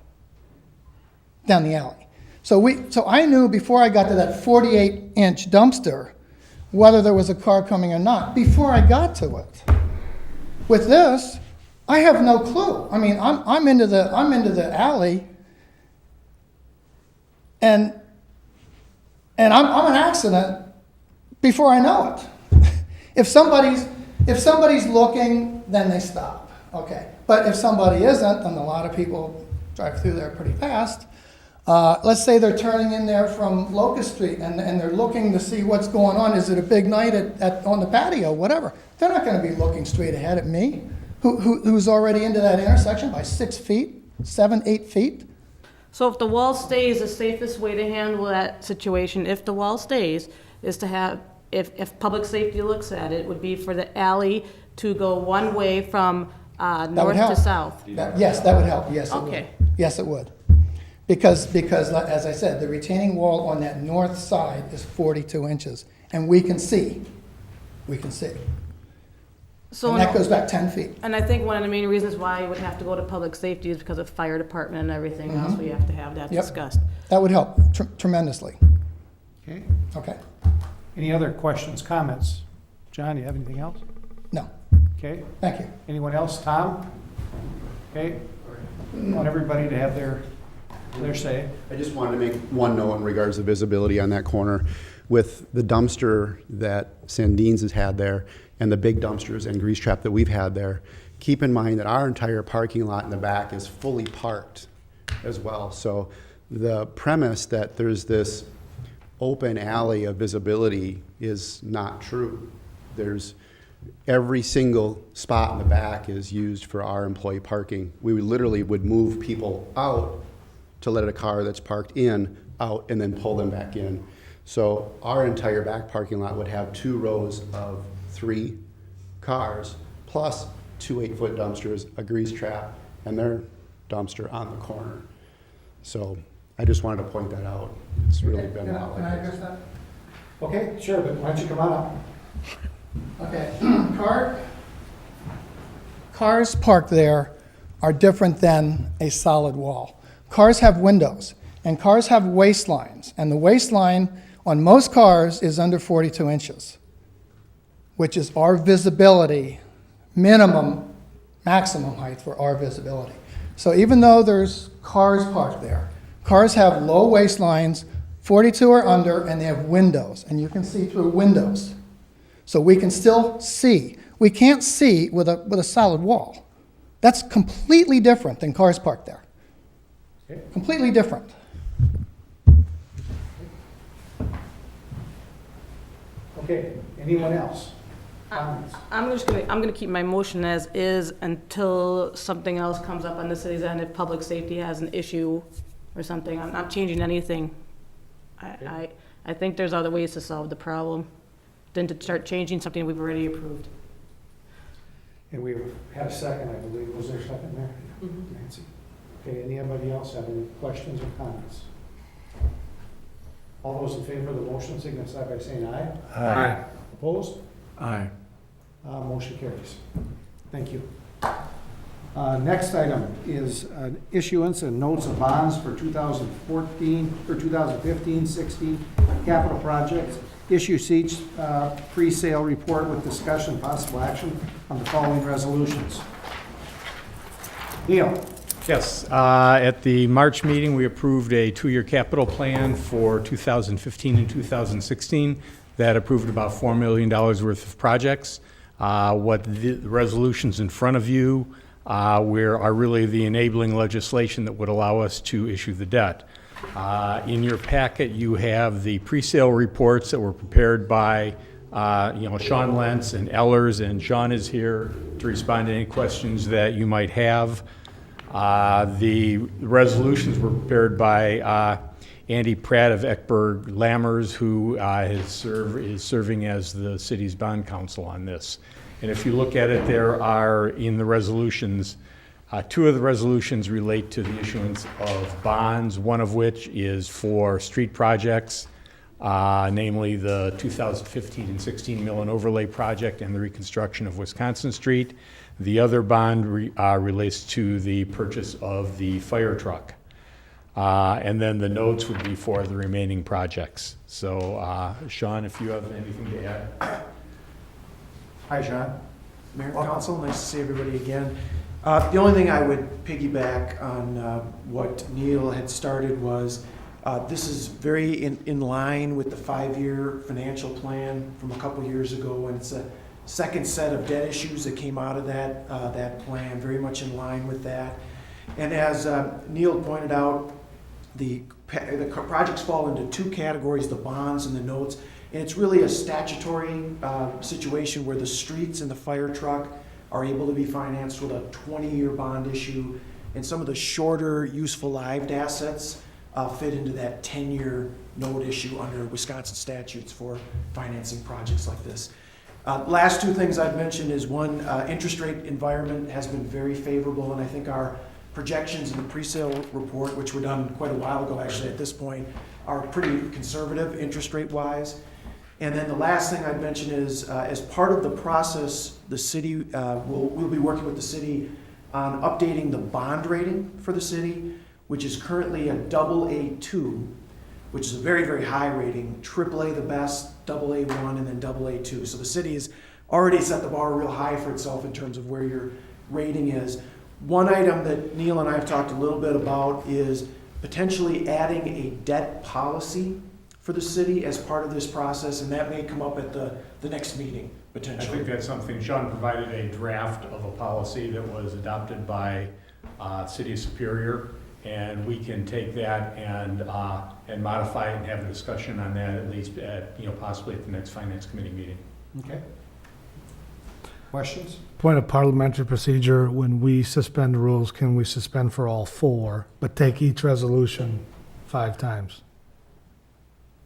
Down the alley. So I knew before I got to that 48-inch dumpster whether there was a car coming or not before I got to it. With this, I have no clue. I mean, I'm into the alley, and I'm an accident before I know it. If somebody's looking, then they stop. Okay, but if somebody isn't, and a lot of people drive through there pretty fast. Let's say they're turning in there from Locust Street and they're looking to see what's going on. Is it a big night on the patio, whatever. They're not going to be looking straight ahead at me, who's already into that intersection by 6 feet, 7, 8 feet. So if the wall stays, the safest way to handle that situation, if the wall stays, is to have, if public safety looks at it, would be for the alley to go one way from north to south. Yes, that would help. Yes, it Okay. would. Yes, it would. Because, as I said, the retaining wall on that north side is 42 inches, and we can see. We can see. So And that goes back 10 feet. And I think one of the main reasons why it would have to go to public safety is because of fire department and everything else. Mhm. We have to have that Yep. discussed. That would help tremendously. Okay. Okay. Any other questions, comments? John, you have anything else? No. Okay. Thank you. Anyone else? Tom? Okay. I want everybody to have their say. I just wanted to make one note in regards to visibility on that corner. With the dumpster that Sandines has had there and the big dumpsters and grease trap that we've had there, keep in mind that our entire parking lot in the back is fully parked as well. So the premise that there's this open alley of visibility is not true. There's every single spot in the back is used for our employee parking. We literally would move people out to let a car that's parked in out and then pull them back in. So our entire back parking lot would have 2 rows of 3 cars plus 2 8-foot dumpsters, a grease trap, and their dumpster on the corner. So I just wanted to point that out. It's really been a lot Can I like address this. that? Okay, sure, but why don't you come on up? Okay. Cars parked there are different than a solid wall. Cars have windows, and cars have waistlines, and the waistline on most cars is under 42 inches, which is our visibility, maximum height for our visibility. So even though there's cars parked there, cars have low waistlines, 42 or under, and they have windows, and you can see through windows. So we can still see. We can't see with a solid wall. That's completely different than cars parked there. Okay. Completely different. Okay, anyone else? Comments? I'm gonna keep my motion as is until something else comes up on the city's end. If public safety has an issue or something, I'm not changing anything. I think there's other ways to solve the problem than to start changing something we've already approved. And we had a second, I believe. Was there a second there? Nancy. Okay, anybody else have any questions or comments? All those in favor of the motion signify by saying aye. Aye. Opposed? Aye. Motion carries. Thank you. Next item is an issuance and notes of bonds for 2014, or 2015-16 capital projects. Issue seats pre-sale report with discussion, possible action on the following resolutions. Neil. Yes, at the March meeting, we approved a 2-year capital plan for 2015 and 2016 that approved about $4 million worth of projects. What the resolutions in front of you are really the enabling legislation that would allow us to issue the debt. In your packet, you have the pre-sale reports that were prepared by Sean Lentz and Ellers, and Sean is here to respond to any questions that you might have. The resolutions were prepared by Andy Pratt of Eckberg Lammers, who is serving as the city's bond counsel on this. And if you look at it, there are in the resolutions, 2 of the resolutions relate to the issuance of bonds, one of which is for street projects, namely the 2015 and 16 mill and overlay project and the reconstruction of Wisconsin Street. The other bond relates to the purchase of the fire truck. And then the notes would be for the remaining projects. So, Sean, if you have anything to add. Hi, Sean. Mayor, Council, nice to see everybody again. The only thing I would piggyback on what Neil had started was this is very in line with the 5-year financial plan from a couple years ago, and it's a second set of debt issues that came out of that plan, very much in line with that. And as Neil pointed out, the projects fall into 2 categories, the bonds and the notes. And it's really a statutory situation where the streets and the fire truck are able to be financed with a 20-year bond issue, and some of the shorter useful lived assets fit into that 10-year note issue under Wisconsin statutes for financing projects like this. Last 2 things I'd mention is one, interest rate environment has been very favorable, and I think our projections in the pre-sale report, which were done quite a while ago actually at this point, are pretty conservative interest rate wise. And then the last thing I'd mention is, as part of the process, the city, we'll be working with the city on updating the bond rating for the city, which is currently a AA2, which is a very, very high rating, AAA the best, AA1, and then AA2. So the city has already set the bar real high for itself in terms of where your rating is. One item that Neil and I have talked a little bit about is potentially adding a debt policy for the city as part of this process, and that may come up at the next meeting, I potentially. think that's something, Sean provided a draft of a policy that was adopted by City of Superior, and we can take that and modify it and have a discussion on that at least at, possibly at the next Finance Committee meeting. Okay. Questions? Point of parliamentary procedure, when we suspend rules, can we suspend for all four, but take each resolution 5 times?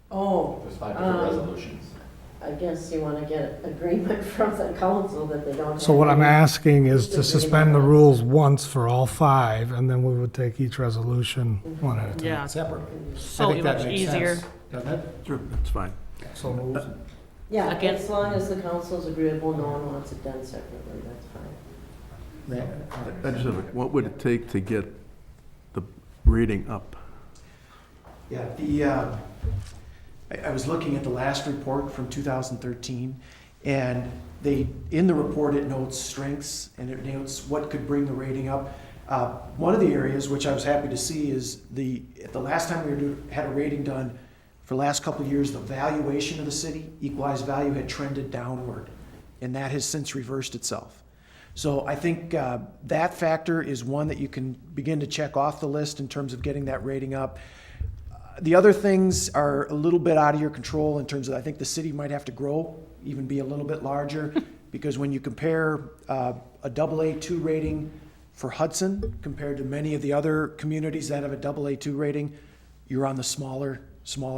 Oh. There's 5 different resolutions. I guess you want to get agreement from the council that they don't have. So what I'm any asking is to disagreement suspend the on it. rules once for all 5, and then we would take each resolution one at a time. Yeah. Separate. So I think that much makes easier. sense. Doesn't it? Sure, that's fine. So moved. Yeah, Second. as long as the council's agreeable, no one wants it done separately, that's fine. I just have what would it take to get the rating up? Yeah, I was looking at the last report from 2013, and in the report, it notes strengths, and it notes what could bring the rating up. One of the areas, which I was happy to see, is the last time we had a rating done, for the last couple of years, the valuation of the city, equalized value, had trended downward, and that has since reversed itself. So I think that factor is one that you can begin to check off the list in terms of getting that rating up. The other things are a little bit out of your control in terms of, I think the city might have to grow, even be a little bit larger, because when you compare a AA2 rating for Hudson compared to many of the other communities that have a AA2 rating, you're on the smaller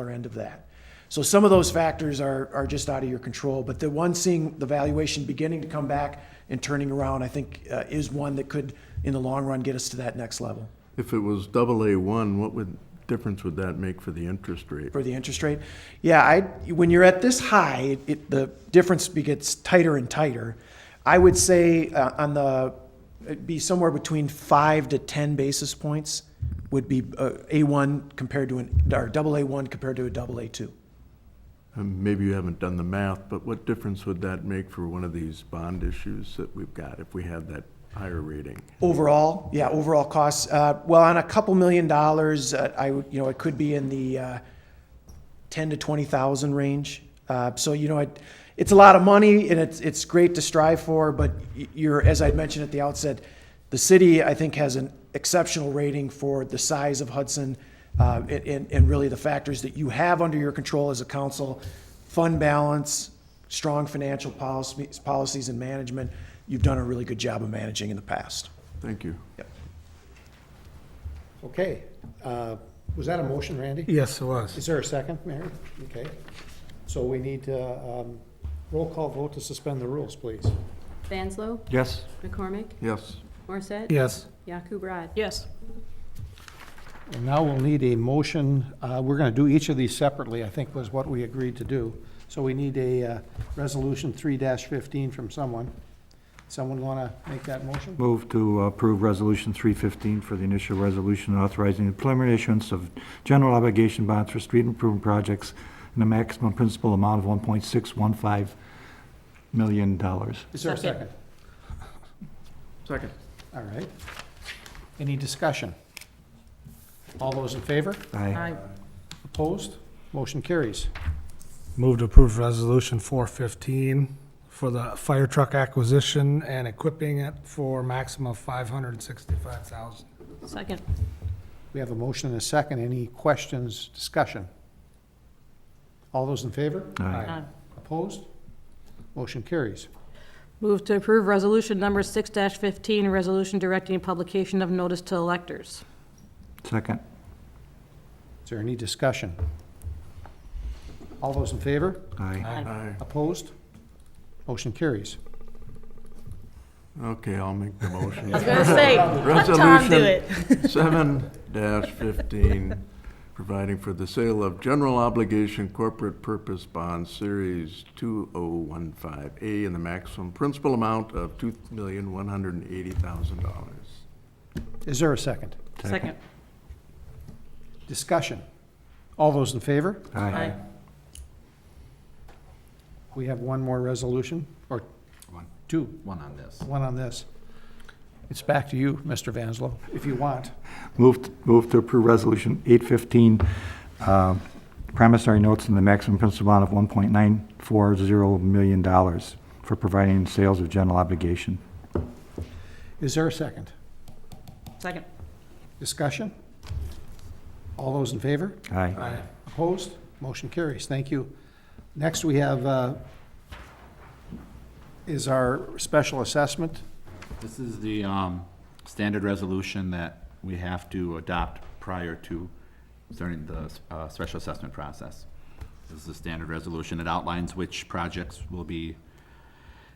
end of that. So some of those factors are just out of your control, but the one seeing the valuation beginning to come back and turning around, I think, is one that could, in the long run, get us to that next level. If it was AA1, what difference would that make for the interest rate? For the interest rate? Yeah, when you're at this high, the difference gets tighter and tighter. I would say it'd be somewhere between 5 to 10 basis points would be A1 compared to or AA1 compared to a AA2. Maybe you haven't done the math, but what difference would that make for one of these bond issues that we've got if we had that higher rating? Overall, yeah, overall costs. Well, on a couple $1 million, it could be in the 10 to 20,000 range. So it's a lot of money, and it's great to strive for. But as I mentioned at the outset, the city, I think, has an exceptional rating for the size of Hudson, and really the factors that you have under your control as a council: fund balance, strong financial policies and management. You've done a really good job of managing in the past. Thank you. Yep. Okay. Was that a motion, Randy? Yes, it was. Is there a second, Mary? Okay. So we need roll call vote to suspend the rules, please. Vanslo. Yes. McCormick. Yes. Morset. Yes. Yaku-Brad. Yes. And now we'll need a motion. We're going to do each of these separately, I think was what we agreed to do. So we need a resolution 3-15 from someone. Someone want to make that motion? Move to approve Resolution 315 for the initial resolution authorizing the preliminary issuance of general obligation bonds for street improvement projects in a maximum principal amount of $1.615 million. Is there a second? Second. All right. Any discussion? All those in favor? Aye. Opposed? Motion carries. Move to approve resolution 415 for the fire truck acquisition and equipping it for maximum of $565,000. Second. We have a motion and a second. Any questions, discussion? All those in favor? Aye. Opposed? Motion carries. Move to approve resolution number 6-15, a resolution directing publication of notice to electors. Second. Is there any discussion? All those in favor? Aye. Aye. Opposed? Motion carries. Okay, I'll make the motion. I was gonna say, let Tom do it. Resolution 7-15 providing for the sale of general obligation corporate purpose bonds, Series 2015A, in the maximum principal amount of $2,180,000. Is there a second? Second. Discussion. All those in favor? Aye. We have one more resolution, or One. two? One on this. One on this. It's back to you, Mr. Vanslo, if you want. Move to approve Resolution 815, promissory notes in the maximum principal amount of $1.940 million for providing sales of general obligation. Is there a second? Second. Discussion? All those in favor? Aye. Opposed? Motion carries. Thank you. Next, we have, is our special assessment. This is the standard resolution that we have to adopt prior to starting the special assessment process. This is a standard resolution. It outlines which projects will be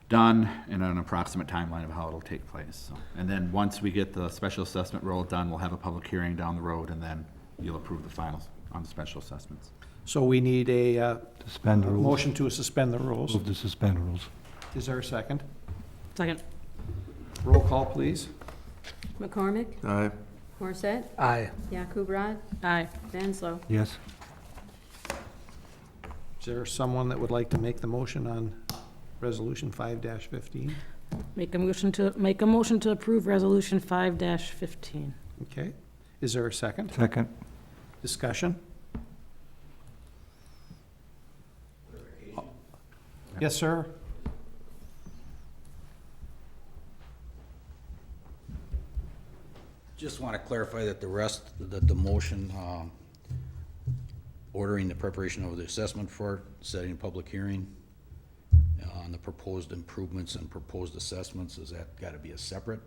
done and an approximate timeline of how it'll take place. So, and then once we get the special assessment roll done, we'll have a public hearing down the road, and then you'll approve the finals on the special assessments. So we need a Suspend rules. motion to suspend the rules. Move to suspend rules. Is there a second? Second. Roll call, please. McCormick? Aye. Morset? Aye. Yakubrad? Aye. Vanslo? Yes. Is there someone that would like to make the motion on Resolution 5-15? Make a motion to approve Resolution 5-15. Okay. Is there a second? Second. Discussion? Yes, sir. Just want to clarify that the rest, that the motion ordering the preparation of the assessment for, setting a public hearing on the proposed improvements and proposed assessments, is that got to be a separate?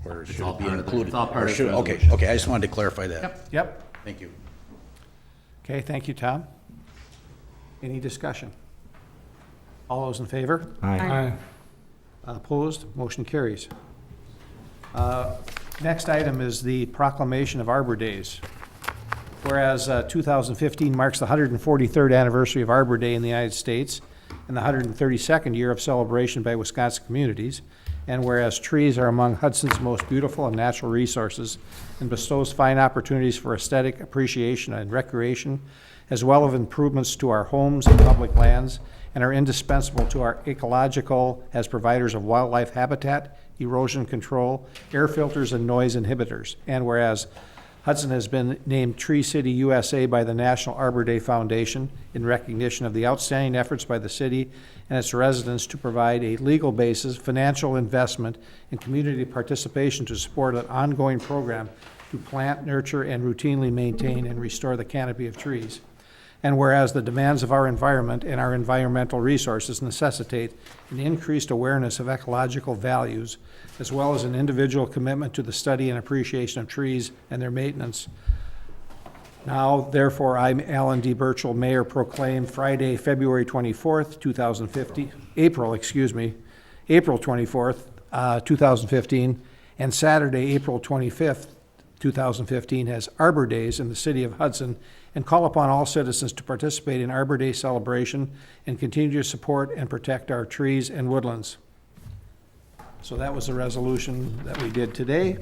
Or should it be included? It's all part of the Okay, resolution. okay, I just wanted to clarify that. Yep. Thank you. Okay, thank you, Tom. Any discussion? All those in favor? Aye. Opposed? Motion carries. Next item is the proclamation of Arbor Days. Whereas 2015 marks the 143rd anniversary of Arbor Day in the United States and the 132nd year of celebration by Wisconsin communities, and whereas trees are among Hudson's most beautiful and natural resources and bestows fine opportunities for aesthetic appreciation and recreation, as well as improvements to our homes and public lands, and are indispensable to our ecological as providers of wildlife habitat, erosion control, air filters, and noise inhibitors. And whereas Hudson has been named Tree City USA by the National Arbor Day Foundation in recognition of the outstanding efforts by the city and its residents to provide a legal basis, financial investment, and community participation to support an ongoing program to plant, nurture, and routinely maintain and restore the canopy of trees. And whereas the demands of our environment and our environmental resources necessitate an increased awareness of ecological values, as well as an individual commitment to the study and appreciation of trees and their maintenance. Now, therefore, I, Alan D. Burchell, Mayor, proclaim Friday, February 24th, 2015, April 24th, 2015, and Saturday, April 25th, 2015, as Arbor Days in the city of Hudson, and call upon all citizens to participate in Arbor Day celebration and continue to support and protect our trees and woodlands. So that was the resolution that we did today.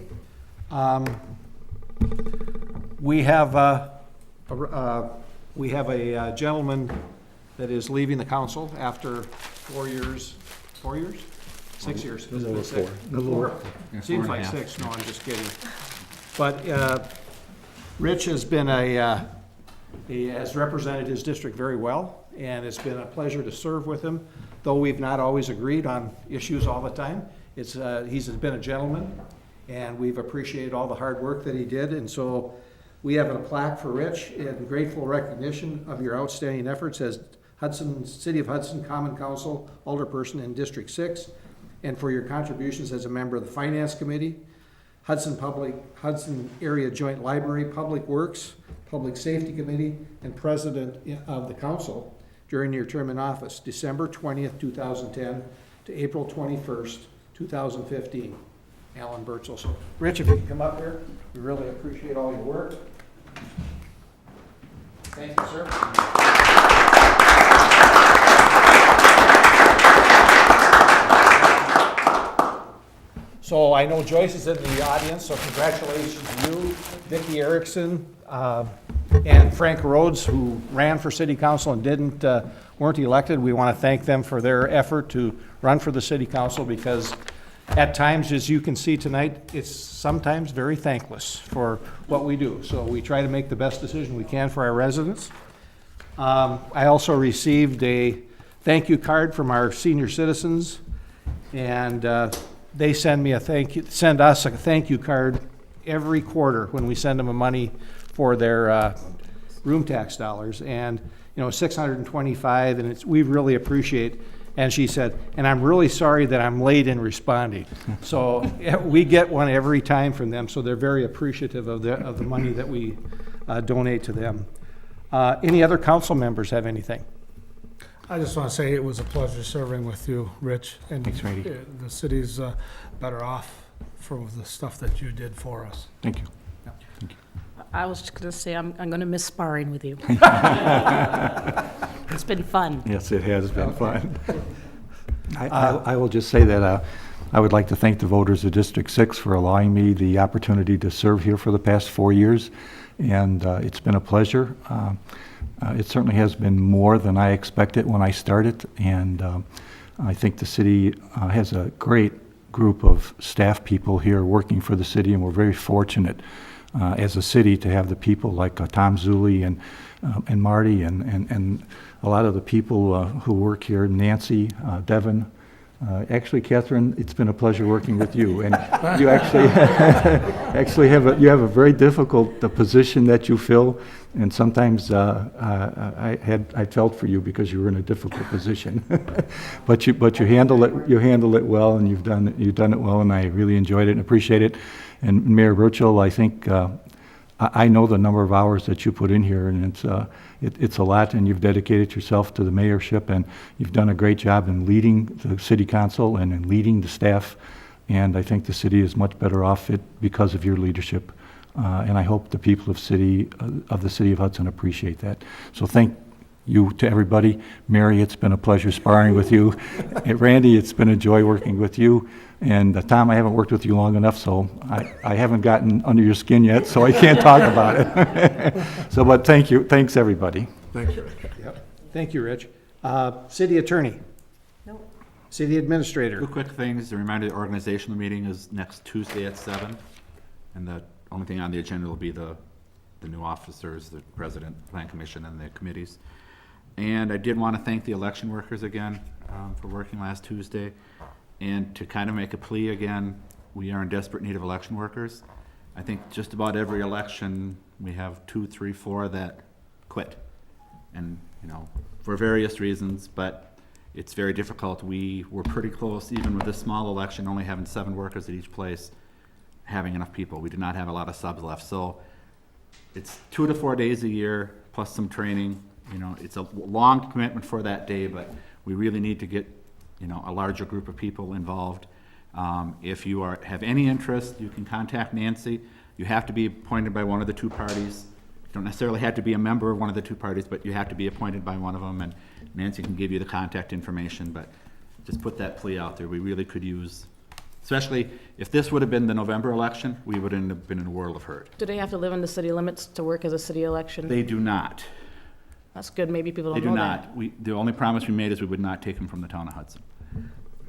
We have a gentleman that is leaving the council after 4 years, 4 years? 6 years. It was over four. Four. Yeah, Seems 4.5. like 6, no, I'm just kidding. But Rich has been he has represented his district very well, and it's been a pleasure to serve with him, though we've not always agreed on issues all the time. He's been a gentleman, and we've appreciated all the hard work that he did, and so we have a plaque for Rich in grateful recognition of your outstanding efforts as City of Hudson Common Council Alderperson in District 6, and for your contributions as a member of the Finance Committee, Hudson Area Joint Library, Public Works, Public Safety Committee, and President of the Council during your term in office, December 20th, 2010 to April 21st, 2015. Alan Burchell. So, Rich, if you could come up here, we really appreciate all your work. Thank you, sir. So I know Joyce is in the audience, so congratulations to you, Vicki Erickson, and Frank Rhodes, who ran for city council and weren't elected. We want to thank them for their effort to run for the city council, because at times, as you can see tonight, it's sometimes very thankless for what we do. So we try to make the best decision we can for our residents. I also received a thank you card from our senior citizens, and they send us a thank you card every quarter when we send them money for their room tax dollars, and $625, and we really appreciate. And she said, and I'm really sorry that I'm late in responding. So we get one every time from them, so they're very appreciative of the money that we donate to them. Any other council members have anything? I just want to say it was a pleasure serving with you, Rich. And Thanks, Randy. The city's better off for the stuff that you did for us. Thank you. I was just going to say, I'm going to miss sparring with you. It's been fun. Yes, it has been fun. I will just say that I would like to thank the voters of District 6 for allowing me the opportunity to serve here for the past 4 years, and it's been a pleasure. It certainly has been more than I expected when I started, and I think the city has a great group of staff people here working for the city, and we're very fortunate as a city to have the people like Tom Zulli and Marty and a lot of the people who work here, Nancy, Devin. Actually, Catherine, it's been a pleasure working with you, and you actually have a very difficult position that you fill, and sometimes I felt for you because you were in a difficult position, but you handle it well, and you've done it well, and I really enjoyed it and appreciate it. And Mayor Burchill, I think I know the number of hours that you put in here, and it's a lot, and you've dedicated yourself to the mayorship, and you've done a great job in leading the city council and in leading the staff, and I think the city is much better off because of your leadership, and I hope the people of the city of Hudson appreciate that. So thank you to everybody. Mary, it's been a pleasure sparring with you. And Randy, it's been a joy working with you. And Tom, I haven't worked with you long enough, so I haven't gotten under your skin yet, so I can't talk about it. But thank you. Thanks, everybody. Thanks, Rich. Yep. Thank you, Rich. City Attorney? No. City Administrator? Two quick things. A reminder, the organizational meeting is next Tuesday at 7. And the only thing on the agenda will be the new officers, the president, plan commission, and the committees. And I did want to thank the election workers again for working last Tuesday. And to kind of make a plea again, we are in desperate need of election workers. I think just about every election, we have 2, 3, 4 that quit. And, for various reasons, but it's very difficult. We were pretty close, even with this small election, only having 7 workers at each place, having enough people. We did not have a lot of subs left. So it's 2 to 4 days a year, plus some training. It's a long commitment for that day, but we really need to get a larger group of people involved. If you have any interest, you can contact Nancy. You have to be appointed by one of the 2 parties. You don't necessarily have to be a member of one of the 2 parties, but you have to be appointed by one of them, and Nancy can give you the contact information. But just put that plea out there. We really could use, especially if this would have been the November election, we would have been in a world of hurt. Do they have to live in the city limits to work as a city election? They do not. That's good. Maybe people They don't do know not. The only promise we made is we would not take them from the town of Hudson.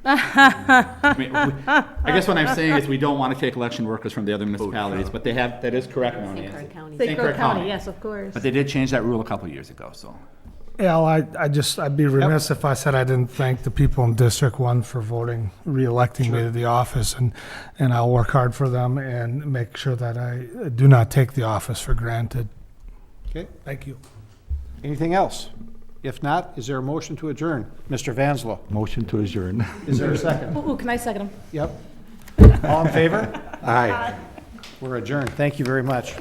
I guess what I'm saying is we don't want to take election workers from the other municipalities, but that is correct now, Nancy. St. Clair County. St. Clair County, yes, of course. But they did change that rule a couple of years ago, so. Yeah, I'd be remiss if I said I didn't thank the people in District 1 for re-electing me to the office, and I'll work hard for them and make sure that I do not take the office for granted. Okay. Thank you. Anything else? If not, is there a motion to adjourn? Mr. Vanslo? Motion to adjourn. Is there a second? Ooh, can I second him? Yep. All in favor? Aye. We're adjourned. Thank you very much.